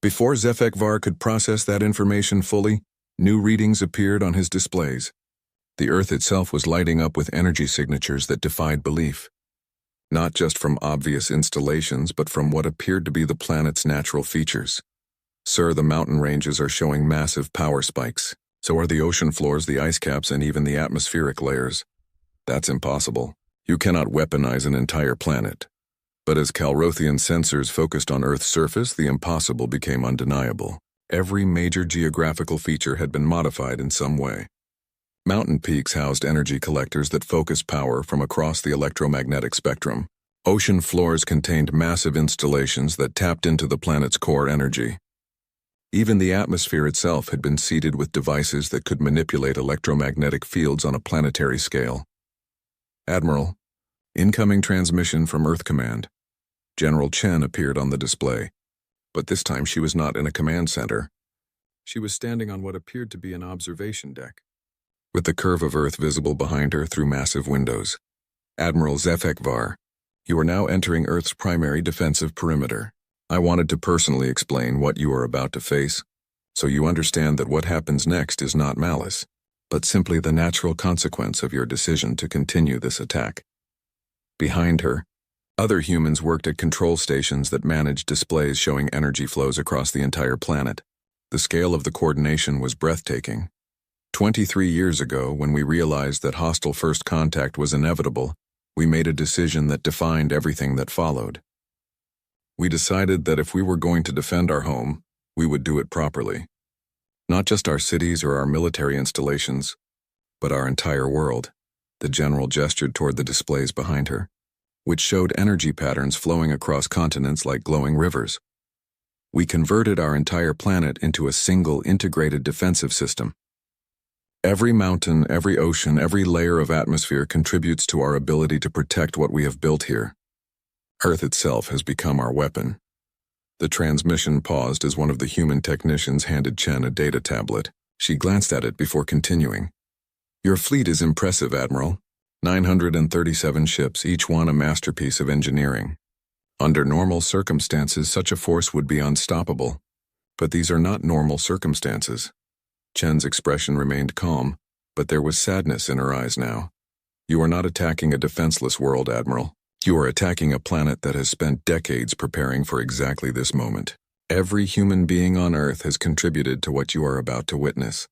before HFY could process that information fully, new readings appeared on his displays. The Earth itself was lighting up with energy signatures that defied belief. Not just from obvious installations, but from what appeared to be the planet's natural features. Sir, the mountain ranges are showing massive power spikes. So are the ocean floors, the ice caps, and even the atmospheric layers. That's impossible. You cannot weaponize an entire planet. But as Calrothian sensors focused on Earth's surface, the impossible became undeniable. Every major geographical feature had been modified in some way. Mountain peaks housed energy collectors that focused power from across the electromagnetic spectrum. Ocean floors contained massive installations that tapped into the planet's core energy. Even the atmosphere itself had been seeded with devices that could manipulate electromagnetic fields on a planetary scale. Admiral, incoming transmission from Earth Command. General Chen appeared on the display, but this time she was not in a command center. She was standing on what appeared to be an observation deck, with the curve of Earth visible behind her through massive windows. Admiral HFY, you are now entering Earth's primary defensive perimeter. I wanted to personally explain what you are about to face, so you understand that what happens next is not malice, but simply the natural consequence of your decision to continue this attack. Behind her, other humans worked at control stations that managed displays showing energy flows across the entire planet. The scale of the coordination was breathtaking. 23 years ago, when we realized that hostile first contact was inevitable, we made a decision that defined everything that followed. We decided that if we were going to defend our home, we would do it properly. Not just our cities or our military installations, but our entire world. The general gestured toward the displays behind her, which showed energy patterns flowing across continents like glowing rivers. We converted our entire planet into a single integrated defensive system. Every mountain, every ocean, every layer of atmosphere contributes to our ability to protect what we have built here. Earth itself has become our weapon. The transmission paused as one of the human technicians handed Chen a data tablet. She glanced at it before continuing. Your fleet is impressive, Admiral. 937 ships, each one a masterpiece of engineering. Under normal circumstances, such a force would be unstoppable. But these are not normal circumstances. Chen's expression remained calm, but there was sadness in her eyes now. You are not attacking a defenseless world, Admiral. You are attacking a planet that has spent decades preparing for exactly this moment. Every human being on Earth has contributed to what you are about to witness.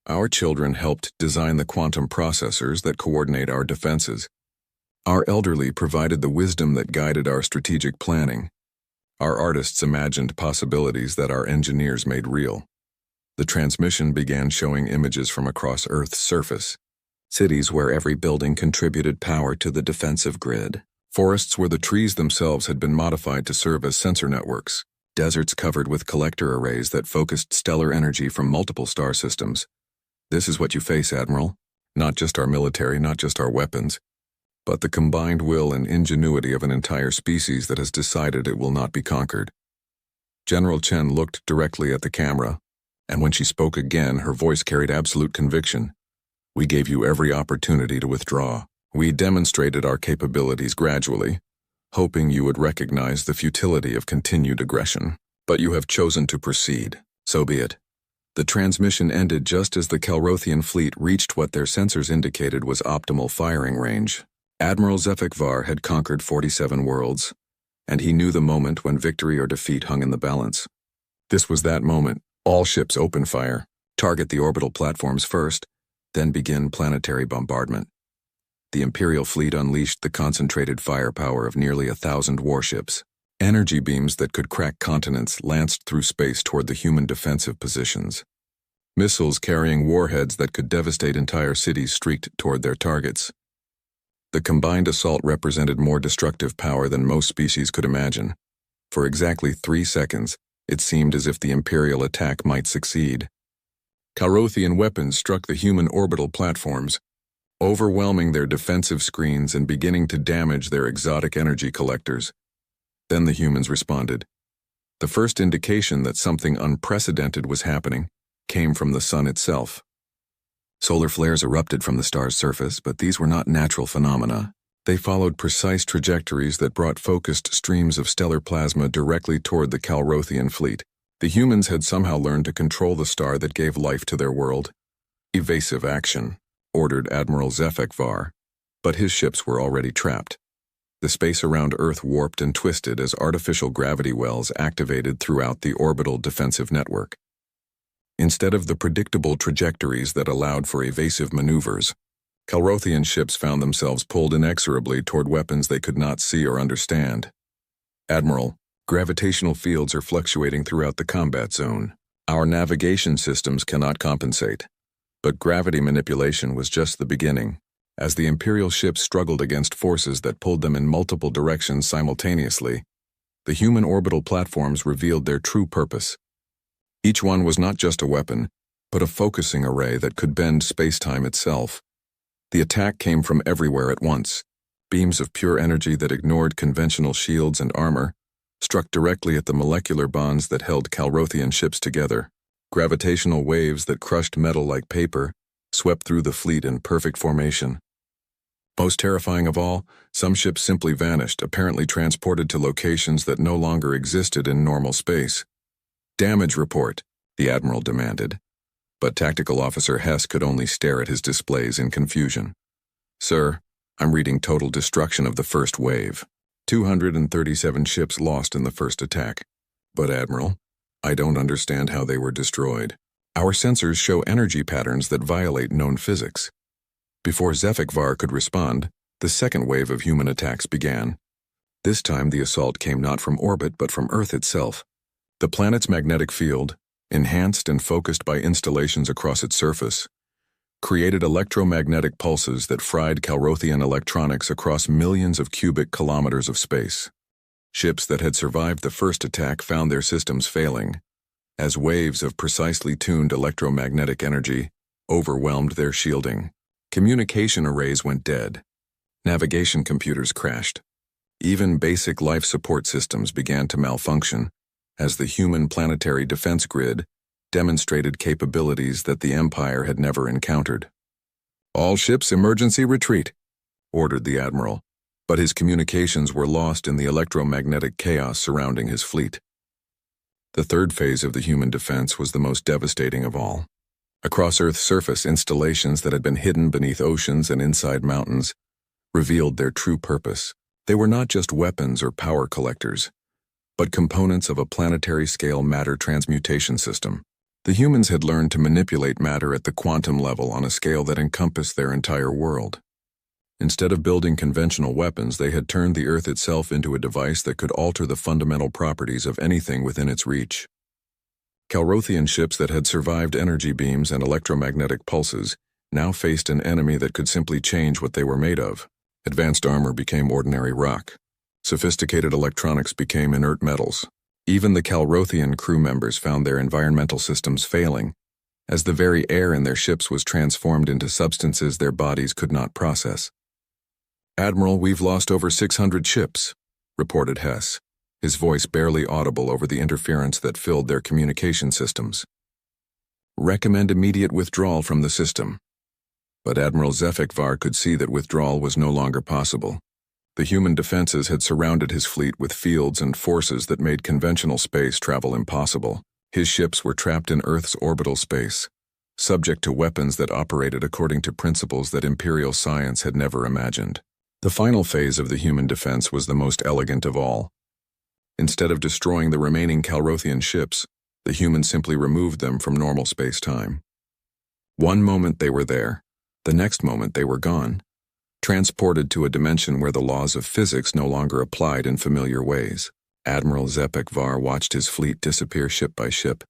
Our children helped design the quantum processors that coordinate our defenses. Our elderly provided the wisdom that guided our strategic planning. Our artists imagined possibilities that our engineers made real. The transmission began showing images from across Earth's surface. Cities where every building contributed power to the defensive grid. Forests where the trees themselves had been modified to serve as sensor networks. Deserts covered with collector arrays that focused stellar energy from multiple star systems. This is what you face, Admiral. Not just our military, not just our weapons, but the combined will and ingenuity of an entire species that has decided it will not be conquered. General Chen looked directly at the camera, and when she spoke again, her voice carried absolute conviction. We gave you every opportunity to withdraw. We demonstrated our capabilities gradually, hoping you would recognize the futility of continued aggression. But you have chosen to proceed. So be it. The transmission ended just as the Calrothian fleet reached what their sensors indicated was optimal firing range. Admiral HFY had conquered 47 worlds, and he knew the moment when victory or defeat hung in the balance. This was that moment. All ships open fire, target the orbital platforms first, then begin planetary bombardment. The Imperial fleet unleashed the concentrated firepower of nearly 1,000 warships. Energy beams that could crack continents lanced through space toward the human defensive positions. Missiles carrying warheads that could devastate entire cities streaked toward their targets. The combined assault represented more destructive power than most species could imagine. For exactly 3 seconds, it seemed as if the Imperial attack might succeed. Calrothian weapons struck the human orbital platforms, overwhelming their defensive screens and beginning to damage their exotic energy collectors. Then the humans responded. The first indication that something unprecedented was happening came from the sun itself. Solar flares erupted from the star's surface, but these were not natural phenomena. They followed precise trajectories that brought focused streams of stellar plasma directly toward the Calrothian fleet. The humans had somehow learned to control the star that gave life to their world. Evasive action, ordered Admiral HFY, but his ships were already trapped. The space around Earth warped and twisted as artificial gravity wells activated throughout the orbital defensive network. Instead of the predictable trajectories that allowed for evasive maneuvers, Calrothian ships found themselves pulled inexorably toward weapons they could not see or understand. Admiral, gravitational fields are fluctuating throughout the combat zone. Our navigation systems cannot compensate. But gravity manipulation was just the beginning. As the Imperial ships struggled against forces that pulled them in multiple directions simultaneously, the human orbital platforms revealed their true purpose. Each one was not just a weapon, but a focusing array that could bend space-time itself. The attack came from everywhere at once. Beams of pure energy that ignored conventional shields and armor struck directly at the molecular bonds that held Calrothian ships together. Gravitational waves that crushed metal like paper swept through the fleet in perfect formation. Most terrifying of all, some ships simply vanished, apparently transported to locations that no longer existed in normal space. "Damage report," the Admiral demanded. But Tactical Officer Hess could only stare at his displays in confusion. "Sir, I'm reading total destruction of the first wave. 237 ships lost in the first attack. But Admiral, I don't understand how they were destroyed. Our sensors show energy patterns that violate known physics." Before HFY could respond, the second wave of human attacks began. This time the assault came not from orbit but from Earth itself. The planet's magnetic field, enhanced and focused by installations across its surface, created electromagnetic pulses that fried Calrothian electronics across millions of cubic kilometers of space. Ships that had survived the first attack found their systems failing, as waves of precisely tuned electromagnetic energy overwhelmed their shielding. Communication arrays went dead. Navigation computers crashed. Even basic life support systems began to malfunction, as the human planetary defense grid demonstrated capabilities that the Empire had never encountered. "All ships emergency retreat," ordered the Admiral, but his communications were lost in the electromagnetic chaos surrounding his fleet. The third phase of the human defense was the most devastating of all. Across Earth's surface, installations that had been hidden beneath oceans and inside mountains revealed their true purpose. They were not just weapons or power collectors, but components of a planetary-scale matter transmutation system. The humans had learned to manipulate matter at the quantum level on a scale that encompassed their entire world. Instead of building conventional weapons, they had turned the Earth itself into a device that could alter the fundamental properties of anything within its reach. Calrothian ships that had survived energy beams and electromagnetic pulses now faced an enemy that could simply change what they were made of. Advanced armor became ordinary rock. Sophisticated electronics became inert metals. Even the Calrothian crew members found their environmental systems failing, as the very air in their ships was transformed into substances their bodies could not process. "Admiral, we've lost over 600 ships," reported Hess, his voice barely audible over the interference that filled their communication systems. "Recommend immediate withdrawal from the system." But Admiral HFY could see that withdrawal was no longer possible. The human defenses had surrounded his fleet with fields and forces that made conventional space travel impossible. His ships were trapped in Earth's orbital space, subject to weapons that operated according to principles that Imperial science had never imagined. The final phase of the human defense was the most elegant of all. Instead of destroying the remaining Calrothian ships, the humans simply removed them from normal space-time. One moment they were there, the next moment they were gone, transported to a dimension where the laws of physics no longer applied in familiar ways. Admiral HFY watched his fleet disappear ship by ship,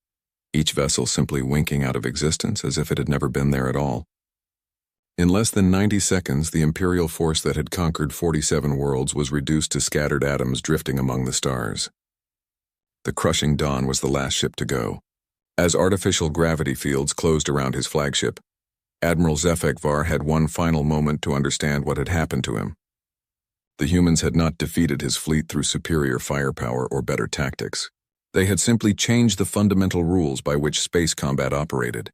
each vessel simply winking out of existence as if it had never been there at all. In less than 90 seconds, the Imperial force that had conquered 47 worlds was reduced to scattered atoms drifting among the stars. The crushing Dawn was the last ship to go. As artificial gravity fields closed around his flagship, Admiral HFY had one final moment to understand what had happened to him. The humans had not defeated his fleet through superior firepower or better tactics. They had simply changed the fundamental rules by which space combat operated.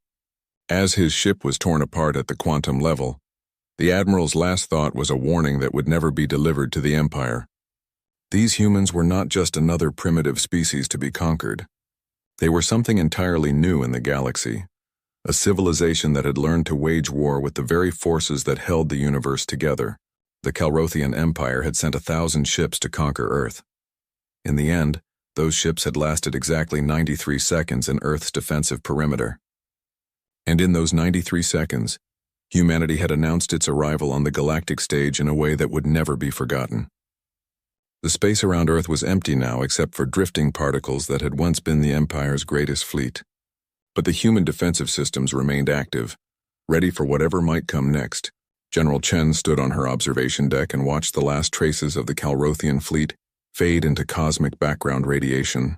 As his ship was torn apart at the quantum level, the Admiral's last thought was a warning that would never be delivered to the Empire. These humans were not just another primitive species to be conquered. They were something entirely new in the galaxy, a civilization that had learned to wage war with the very forces that held the universe together. The Calrothian Empire had sent 1,000 ships to conquer Earth. In the end, those ships had lasted exactly 93 seconds in Earth's defensive perimeter. And in those 93 seconds, humanity had announced its arrival on the galactic stage in a way that would never be forgotten. The space around Earth was empty now except for drifting particles that had once been the Empire's greatest fleet. But the human defensive systems remained active, ready for whatever might come next. General Chen stood on her observation deck and watched the last traces of the Calrothian fleet fade into cosmic background radiation.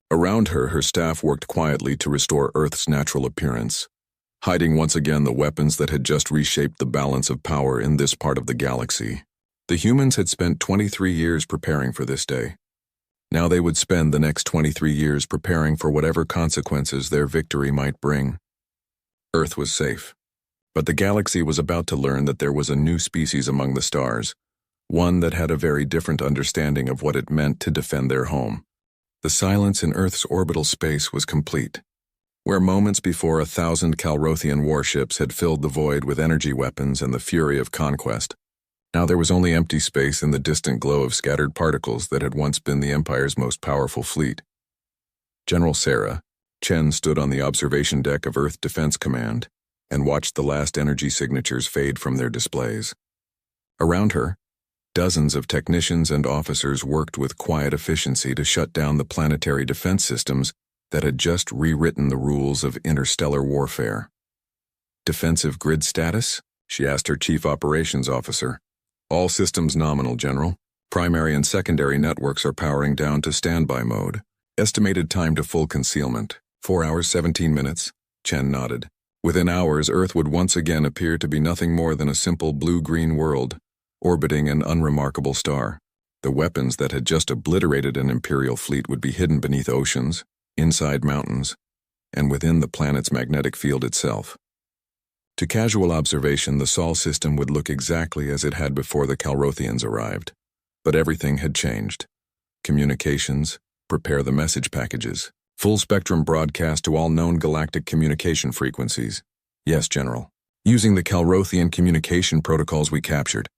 Around her, her staff worked quietly to restore Earth's natural appearance, hiding once again the weapons that had just reshaped the balance of power in this part of the galaxy. The humans had spent 23 years preparing for this day. Now they would spend the next 23 years preparing for whatever consequences their victory might bring. Earth was safe. But the galaxy was about to learn that there was a new species among the stars, one that had a very different understanding of what it meant to defend their home. The silence in Earth's orbital space was complete. Where moments before 1,000 Calrothian warships had filled the void with energy weapons and the fury of conquest, now there was only empty space in the distant glow of scattered particles that had once been the Empire's most powerful fleet. General Sarah, Chen stood on the observation deck of Earth Defense Command and watched the last energy signatures fade from their displays. Around her, dozens of technicians and officers worked with quiet efficiency to shut down the planetary defense systems that had just rewritten the rules of interstellar warfare. Defensive grid status? She asked her chief operations officer. All systems nominal, General. Primary and secondary networks are powering down to standby mode. Estimated time to full concealment, 4 hours 17 minutes. Chen nodded. Within hours, Earth would once again appear to be nothing more than a simple blue-green world, orbiting an unremarkable star. The weapons that had just obliterated an Imperial fleet would be hidden beneath oceans, inside mountains, and within the planet's magnetic field itself. To casual observation, the Sol system would look exactly as it had before the Calrothians arrived. But everything had changed. Communications, prepare the message packages. Full-spectrum broadcast to all known galactic communication frequencies. Yes, General. Using the Calrothian communication protocols we captured.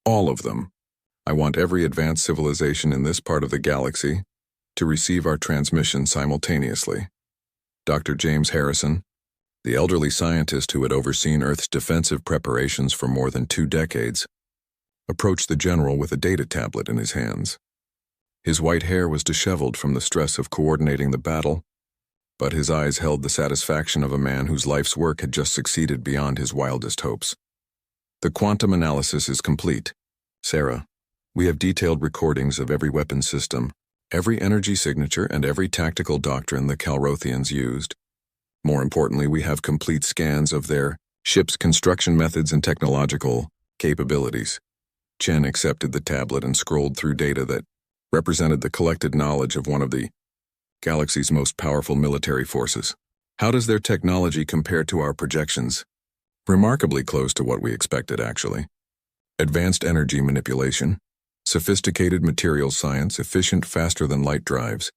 All of them. I want every advanced civilization in this part of the galaxy to receive our transmission simultaneously. Dr. James Harrison, the elderly scientist who had overseen Earth's defensive preparations for more than 2 decades, approached the general with a data tablet in his hands. His white hair was disheveled from the stress of coordinating the battle, but his eyes held the satisfaction of a man whose life's work had just succeeded beyond his wildest hopes. The quantum analysis is complete. Sarah, we have detailed recordings of every weapon system, every energy signature, and every tactical doctrine the Calrothians used. More importantly, we have complete scans of their ship's construction methods and technological capabilities. Chen accepted the tablet and scrolled through data that represented the collected knowledge of one of the galaxy's most powerful military forces. How does their technology compare to our projections? Remarkably close to what we expected, actually. Advanced energy manipulation, sophisticated material science, efficient faster-than-light drives,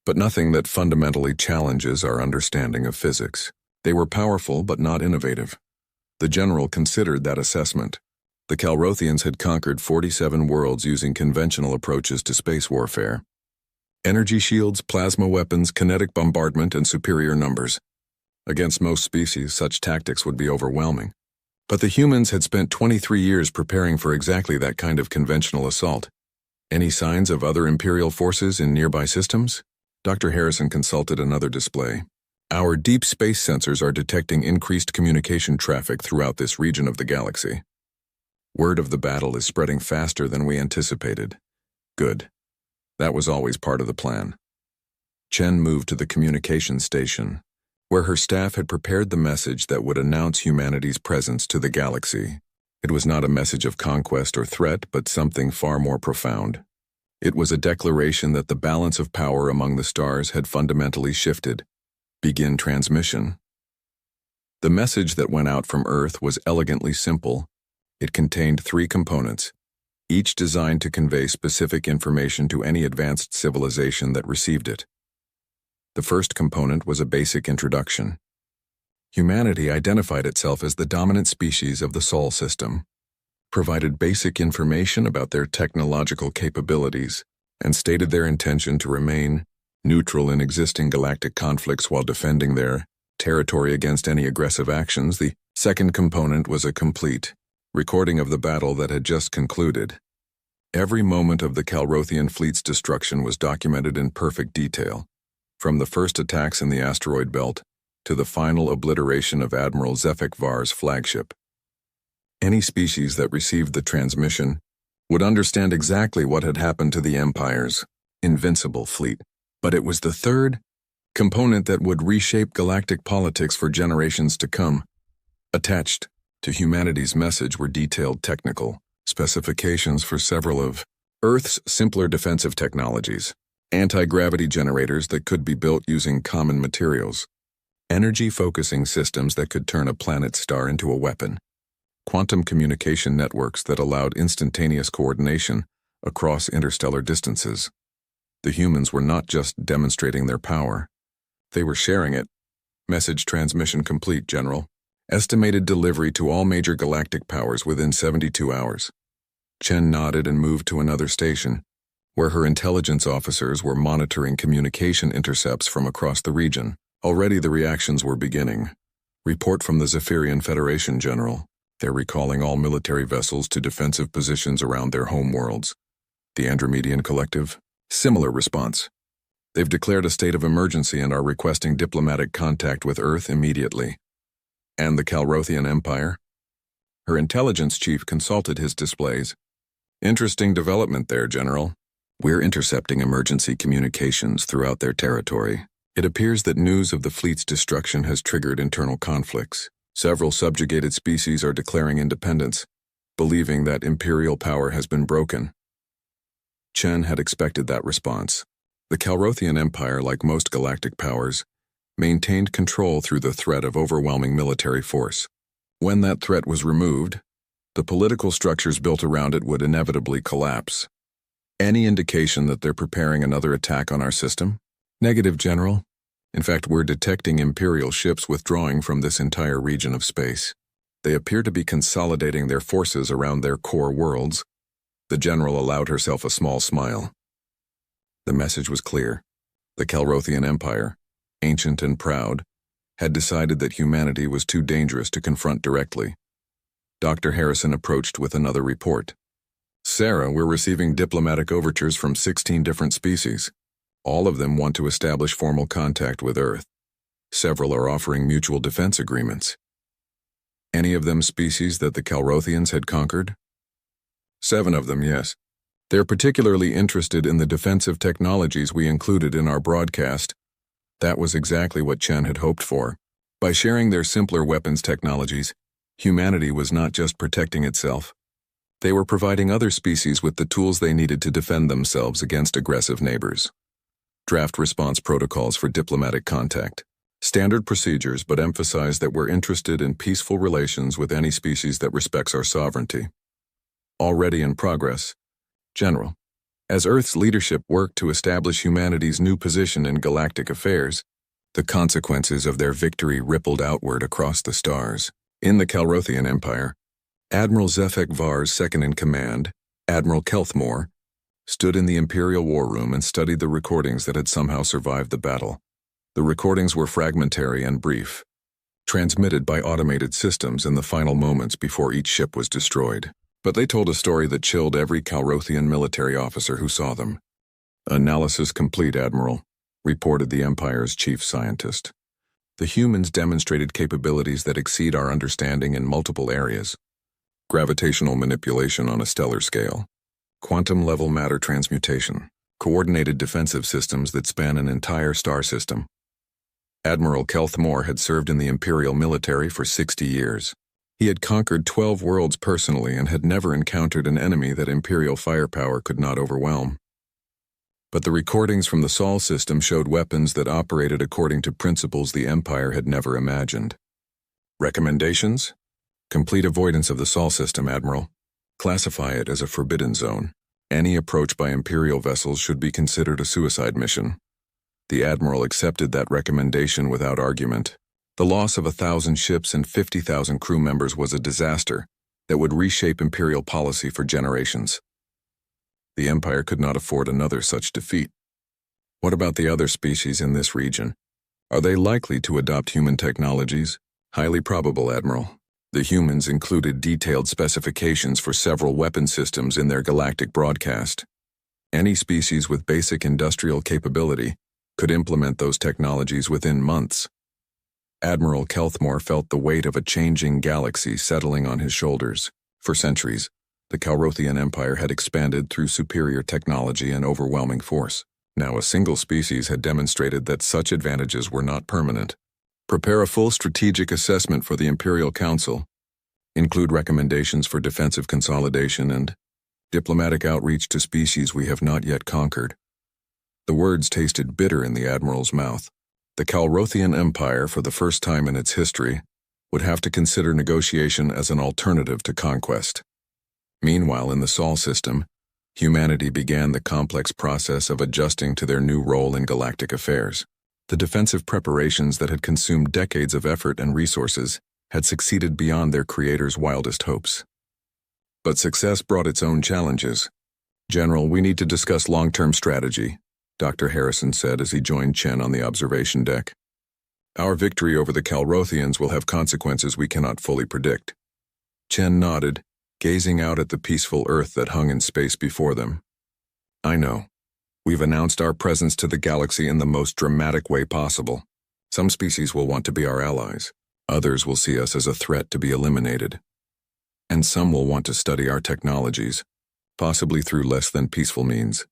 but nothing that fundamentally challenges our understanding of physics. They were powerful but not innovative. The general considered that assessment. The Calrothians had conquered 47 worlds using conventional approaches to space warfare. Energy shields, plasma weapons, kinetic bombardment, and superior numbers. Against most species, such tactics would be overwhelming. But the humans had spent 23 years preparing for exactly that kind of conventional assault. Any signs of other Imperial forces in nearby systems? Dr. Harrison consulted another display. Our deep space sensors are detecting increased communication traffic throughout this region of the galaxy. Word of the battle is spreading faster than we anticipated. Good. That was always part of the plan. Chen moved to the communications station, where her staff had prepared the message that would announce humanity's presence to the galaxy. It was not a message of conquest or threat, but something far more profound. It was a declaration that the balance of power among the stars had fundamentally shifted. Begin transmission. The message that went out from Earth was elegantly simple. It contained 3 components, each designed to convey specific information to any advanced civilization that received it. The first component was a basic introduction. Humanity identified itself as the dominant species of the Sol system. provided basic information about their technological capabilities, and stated their intention to remain neutral in existing galactic conflicts while defending their territory against any aggressive actions. The second component was a complete recording of the battle that had just concluded. Every moment of the Calrothian fleet's destruction was documented in perfect detail, from the first attacks in the asteroid belt to the final obliteration of Admiral HFY's flagship. Any species that received the transmission would understand exactly what had happened to the Empire's invincible fleet. But it was the third component that would reshape galactic politics for generations to come. Attached to humanity's message were detailed technical specifications for several of Earth's simpler defensive technologies, anti-gravity generators that could be built using common materials, energy-focusing systems that could turn a planet star into a weapon, quantum communication networks that allowed instantaneous coordination across interstellar distances. The humans were not just demonstrating their power. They were sharing it. Message transmission complete, General. Estimated delivery to all major galactic powers within 72 hours. Chen nodded and moved to another station, where her intelligence officers were monitoring communication intercepts from across the region. Already the reactions were beginning. Report from the Zephyrian Federation, General. They're recalling all military vessels to defensive positions around their home worlds. The Andromedian Collective? Similar response. They've declared a state of emergency and are requesting diplomatic contact with Earth immediately. And the Calrothian Empire? Her intelligence chief consulted his displays. Interesting development there, General. We're intercepting emergency communications throughout their territory. It appears that news of the fleet's destruction has triggered internal conflicts. Several subjugated species are declaring independence, believing that Imperial power has been broken. Chen had expected that response. The Calrothian Empire, like most galactic powers, maintained control through the threat of overwhelming military force. When that threat was removed, the political structures built around it would inevitably collapse. Any indication that they're preparing another attack on our system? Negative, General. In fact, we're detecting Imperial ships withdrawing from this entire region of space. They appear to be consolidating their forces around their core worlds. The General allowed herself a small smile. The message was clear. The Calrothian Empire, ancient and proud, had decided that humanity was too dangerous to confront directly. Dr. Harrison approached with another report. Sarah, we're receiving diplomatic overtures from 16 different species. All of them want to establish formal contact with Earth. Several are offering mutual defense agreements. Any of them species that the Calrothians had conquered? 7 of them, yes. They're particularly interested in the defensive technologies we included in our broadcast. That was exactly what Chen had hoped for. By sharing their simpler weapons technologies, humanity was not just protecting itself. They were providing other species with the tools they needed to defend themselves against aggressive neighbors. Draft response protocols for diplomatic contact. Standard procedures, but emphasize that we're interested in peaceful relations with any species that respects our sovereignty. Already in progress. General, as Earth's leadership worked to establish humanity's new position in galactic affairs, the consequences of their victory rippled outward across the stars. In the Calrothian Empire, Admiral HFY's second-in-command, Admiral Kelthmore, stood in the Imperial war room and studied the recordings that had somehow survived the battle. The recordings were fragmentary and brief, transmitted by automated systems in the final moments before each ship was destroyed. But they told a story that chilled every Calrothian military officer who saw them. Analysis complete, Admiral, reported the Empire's chief scientist. The humans demonstrated capabilities that exceed our understanding in multiple areas. Gravitational manipulation on a stellar scale, quantum-level matter transmutation, coordinated defensive systems that span an entire star system. Admiral Kelthmore had served in the Imperial military for 60 years. He had conquered 12 worlds personally and had never encountered an enemy that Imperial firepower could not overwhelm. But the recordings from the Sol system showed weapons that operated according to principles the Empire had never imagined. Recommendations? Complete avoidance of the Sol system, Admiral. Classify it as a forbidden zone. Any approach by Imperial vessels should be considered a suicide mission. The Admiral accepted that recommendation without argument. The loss of 1,000 ships and 50,000 crew members was a disaster, that would reshape Imperial policy for generations. The Empire could not afford another such defeat. What about the other species in this region? Are they likely to adopt human technologies? Highly probable, Admiral. The humans included detailed specifications for several weapon systems in their galactic broadcast. Any species with basic industrial capability could implement those technologies within months. Admiral Kelthmore felt the weight of a changing galaxy settling on his shoulders. For centuries, the Calrothian Empire had expanded through superior technology and overwhelming force. Now a single species had demonstrated that such advantages were not permanent. Prepare a full strategic assessment for the Imperial Council. Include recommendations for defensive consolidation and diplomatic outreach to species we have not yet conquered. The words tasted bitter in the Admiral's mouth. The Calrothian Empire, for the first time in its history, would have to consider negotiation as an alternative to conquest. Meanwhile, in the Sol system, humanity began the complex process of adjusting to their new role in galactic affairs. The defensive preparations that had consumed decades of effort and resources had succeeded beyond their creators' wildest hopes. But success brought its own challenges. "General, we need to discuss long-term strategy," Dr. Harrison said as he joined Chen on the observation deck. "Our victory over the Calrothians will have consequences we cannot fully predict." Chen nodded, gazing out at the peaceful Earth that hung in space before them. "I know. We've announced our presence to the galaxy in the most dramatic way possible. Some species will want to be our allies. Others will see us as a threat to be eliminated. And some will want to study our technologies, possibly through less than peaceful means.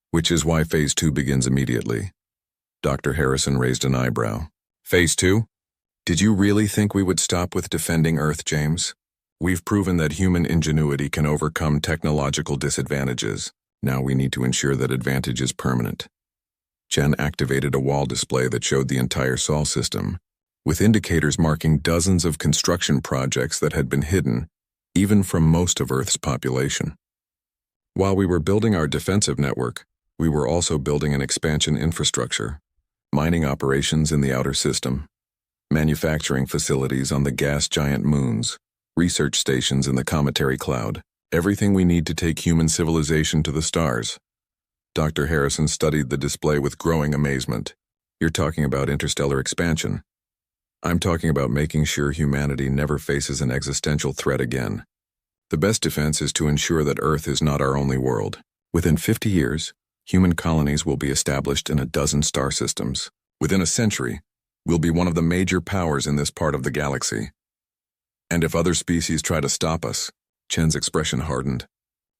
Which is why Phase 2 begins immediately." Dr. Harrison raised an eyebrow. "Phase 2? Did you really think we would stop with defending Earth, James? We've proven that human ingenuity can overcome technological disadvantages. Now we need to ensure that advantage is permanent." Chen activated a wall display that showed the entire Sol system, with indicators marking dozens of construction projects that had been hidden, even from most of Earth's population. While we were building our defensive network, we were also building an expansion infrastructure, mining operations in the outer system, manufacturing facilities on the gas giant moons, research stations in the cometary cloud, everything we need to take human civilization to the stars. Dr. Harrison studied the display with growing amazement. "You're talking about interstellar expansion. I'm talking about making sure humanity never faces an existential threat again. The best defense is to ensure that Earth is not our only world. Within 50 years, human colonies will be established in a dozen star systems. Within a century, we'll be one of the major powers in this part of the galaxy. And if other species try to stop us," Chen's expression hardened,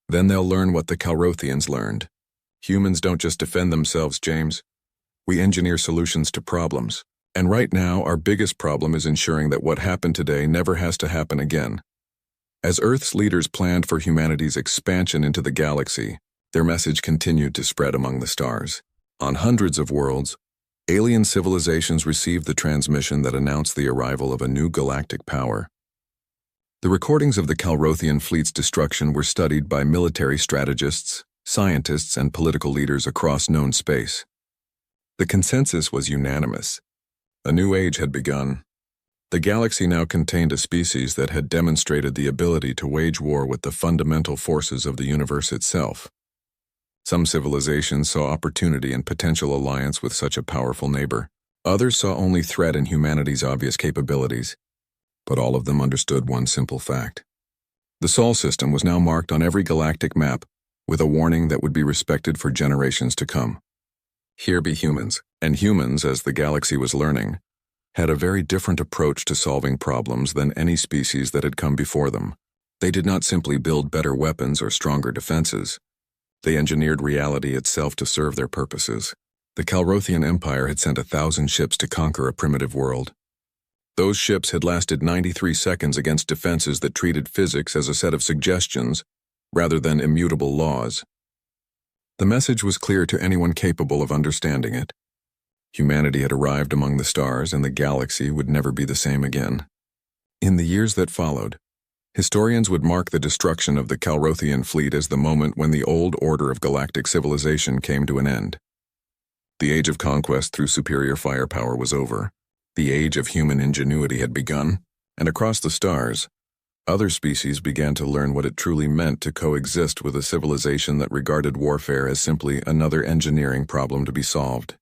"then they'll learn what the Calrothians learned. Humans don't just defend themselves, James. We engineer solutions to problems. And right now, our biggest problem is ensuring that what happened today never has to happen again." As Earth's leaders planned for humanity's expansion into the galaxy, their message continued to spread among the stars. On hundreds of worlds, alien civilizations received the transmission that announced the arrival of a new galactic power. The recordings of the Calrothian fleet's destruction were studied by military strategists, scientists, and political leaders across known space. The consensus was unanimous. A new age had begun. The galaxy now contained a species that had demonstrated the ability to wage war with the fundamental forces of the universe itself. Some civilizations saw opportunity and potential alliance with such a powerful neighbor. Others saw only threat in humanity's obvious capabilities. But all of them understood one simple fact. The Sol system was now marked on every galactic map with a warning that would be respected for generations to come. Here be humans, and humans, as the galaxy was learning, had a very different approach to solving problems than any species that had come before them. They did not simply build better weapons or stronger defenses. They engineered reality itself to serve their purposes. The Calrothian Empire had sent 1,000 ships to conquer a primitive world. Those ships had lasted 93 seconds against defenses that treated physics as a set of suggestions rather than immutable laws. The message was clear to anyone capable of understanding it. Humanity had arrived among the stars, and the galaxy would never be the same again. In the years that followed, historians would mark the destruction of the Calrothian fleet as the moment when the old order of galactic civilization came to an end. The age of conquest through superior firepower was over. The age of human ingenuity had begun, and across the stars, Other species began to learn what it truly meant to coexist with a civilization that regarded warfare as simply another engineering problem to be solved.